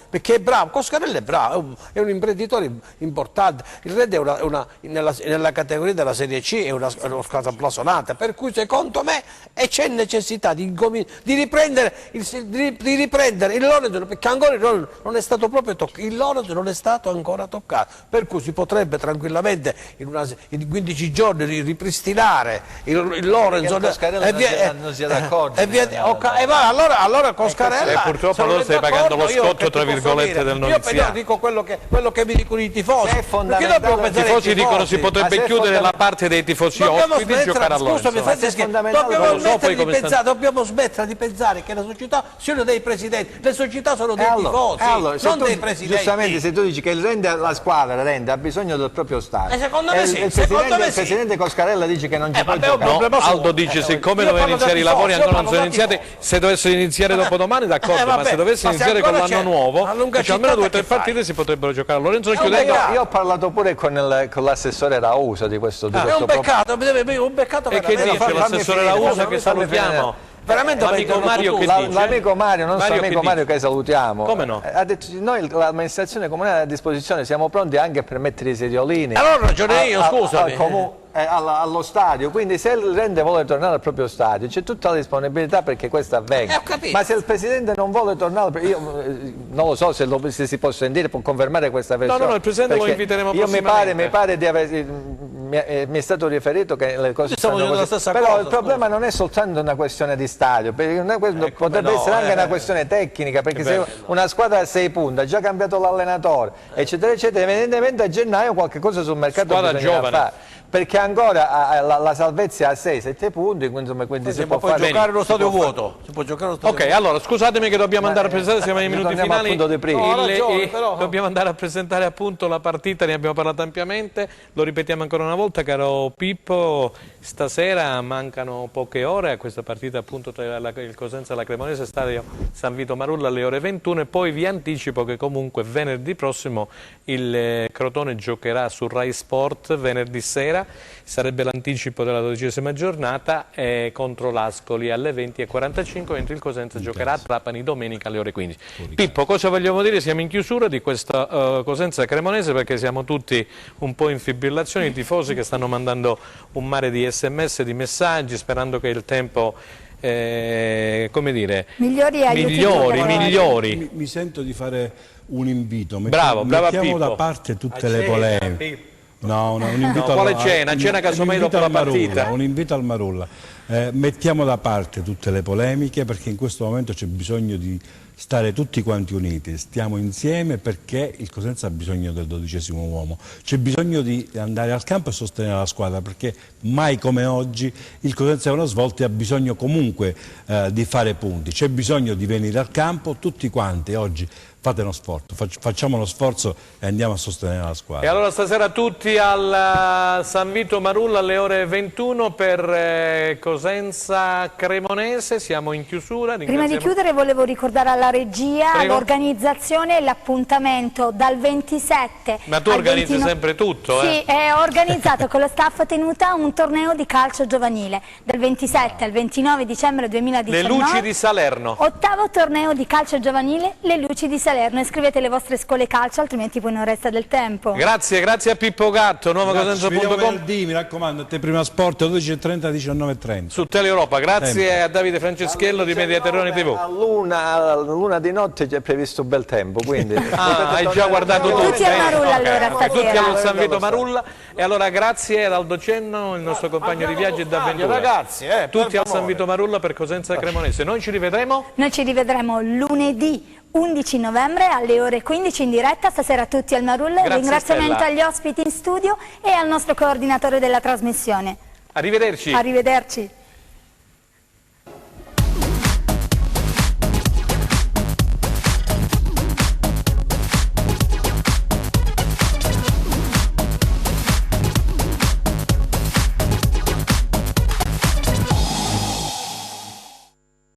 perché è bravo, Coscarella è bravo, è un imprenditore importante, il Red è nella categoria della Serie C è una squadra blasonata, per cui secondo me c'è necessità di riprendere il Lorenzo, perché ancora il Lorenzo non è stato proprio toccato, il Lorenzo non è stato ancora toccato, per cui si potrebbe tranquillamente in 15 giorni ripristinare il Lorenzo. Coscarella non sia d'accordo. Allora Coscarella purtroppo allora stai pagando lo scotto tra virgolette del noviziato. Io dico quello che mi dicono i tifosi. I tifosi dicono si potrebbe chiudere la parte dei tifosi ospiti e giocare a Lorenzo. Dobbiamo smettere di pensare che la società siano dei presidenti, le società sono dei tifosi, non dei presidenti. Giustamente, se tu dici che la squadra ha bisogno del proprio stadio, secondo me sì, il presidente Coscarella dice che non ci può giocare. No, Aldo dice siccome dovevano iniziare i lavori ancora non sono iniziati, se dovessero iniziare dopodomani d'accordo, ma se dovessero iniziare con l'anno nuovo, almeno 2 o 3 partite si potrebbero giocare a Lorenzo. Io ho parlato pure con l'assessore Rausa di questo. È un peccato, e che dice l'assessore Rausa, che salutiamo? L'amico Mario che dice? L'amico Mario, non so amico Mario che salutiamo. Come no? Ha detto noi l'amministrazione comunale è a disposizione, siamo pronti anche per mettere i sediolini. Allora ho ragione io, scusami. Allo stadio, quindi se il Rende vuole tornare al proprio stadio c'è tutta la disponibilità perché questo avvenga, ma se il presidente non vuole tornare, io non lo so se si può sentire, può confermare questa versione. No, il presidente lo inviteremo prossimamente. Mi pare di aver, mi è stato riferito che le cose stanno così, però il problema non è soltanto una questione di stadio, perché potrebbe essere anche una questione tecnica, perché se una squadra a 6 punti ha già cambiato l'allenatore eccetera eccetera, evidentemente a gennaio qualche cosa sul mercato bisogna fare. perché ancora la salvezza ha 6-7 punti, insomma, quindi si può fare giocare uno stadio vuoto. Si può giocare uno stadio Ok, allora scusatemi che dobbiamo andare a presentare, siamo ai minuti finali. Dobbiamo andare a presentare appunto la partita, ne abbiamo parlato ampiamente, lo ripetiamo ancora una volta, caro Pippo, stasera mancano poche ore a questa partita appunto tra il Cosenza e la Cremonese, stadio San Vito Marulla alle ore 21, e poi vi anticipo che comunque venerdì prossimo il Crotone giocherà su Rai Sport venerdì sera, sarebbe l'anticipo della 12ª giornata, contro l'Ascoli alle 20:45, mentre il Cosenza giocherà a Trapani domenica alle ore 15. Pippo, cosa vogliamo dire? Siamo in chiusura di questa Cosenza Cremonese perché siamo tutti un po' in fibrillazione, i tifosi che stanno mandando un mare di SMS, di messaggi, sperando che il tempo come dire, migliori. Mi sento di fare un invito. Bravo mettiamo da parte tutte le polemiche. Un invito quale cena? Cena casomai dopo la partita. Un invito al Marulla. Mettiamo da parte tutte le polemiche perché in questo momento c'è bisogno di stare tutti quanti uniti, stiamo insieme perché il Cosenza ha bisogno del 12° uomo, c'è bisogno di andare al campo e sostenere la squadra perché mai come oggi il Cosenza è una svolta e ha bisogno comunque di fare punti, c'è bisogno di venire al campo tutti quanti oggi. Fate uno sforzo, facciamo uno sforzo e andiamo a sostenere la squadra. E allora stasera tutti al San Vito Marulla alle ore 21 per Cosenza Cremonese, siamo in chiusura. Prima di chiudere volevo ricordare alla regia l'organizzazione e l'appuntamento dal 27 Ma tu organizzi 29... sempre tutto? Sì, ho organizzato con lo staff tenuta un torneo di calcio giovanile dal 27 al 29 dicembre 2019. Le Luci di Salerno. 8° torneo di calcio giovanile, le Luci di Salerno. Iscrivete le vostre scuole calcio, altrimenti poi non resta del tempo. Grazie a Pippo Gatto, nuovocosenza.com. Mi raccomando, te prima sport 12:30, 19:30. Su Teleeuropa, grazie a Davide Franceschello di Mediaterroni TV. All'una di notte c'è previsto bel tempo, quindi hai già guardato tutti al Marulla allora stasera. Tutti al San Vito Marulla. E allora grazie ad Aldo Cenno, il nostro compagno di viaggio e d'avventura. Ragazzi, tutti al San Vito Marulla per Cosenza Cremonese. Noi ci rivedremo? Noi ci rivedremo lunedì 11 novembre alle ore 15 in diretta, stasera tutti al Marulla. Un ringraziamento Stella. agli ospiti in studio e al nostro coordinatore della trasmissione. Arrivederci. Arrivederci.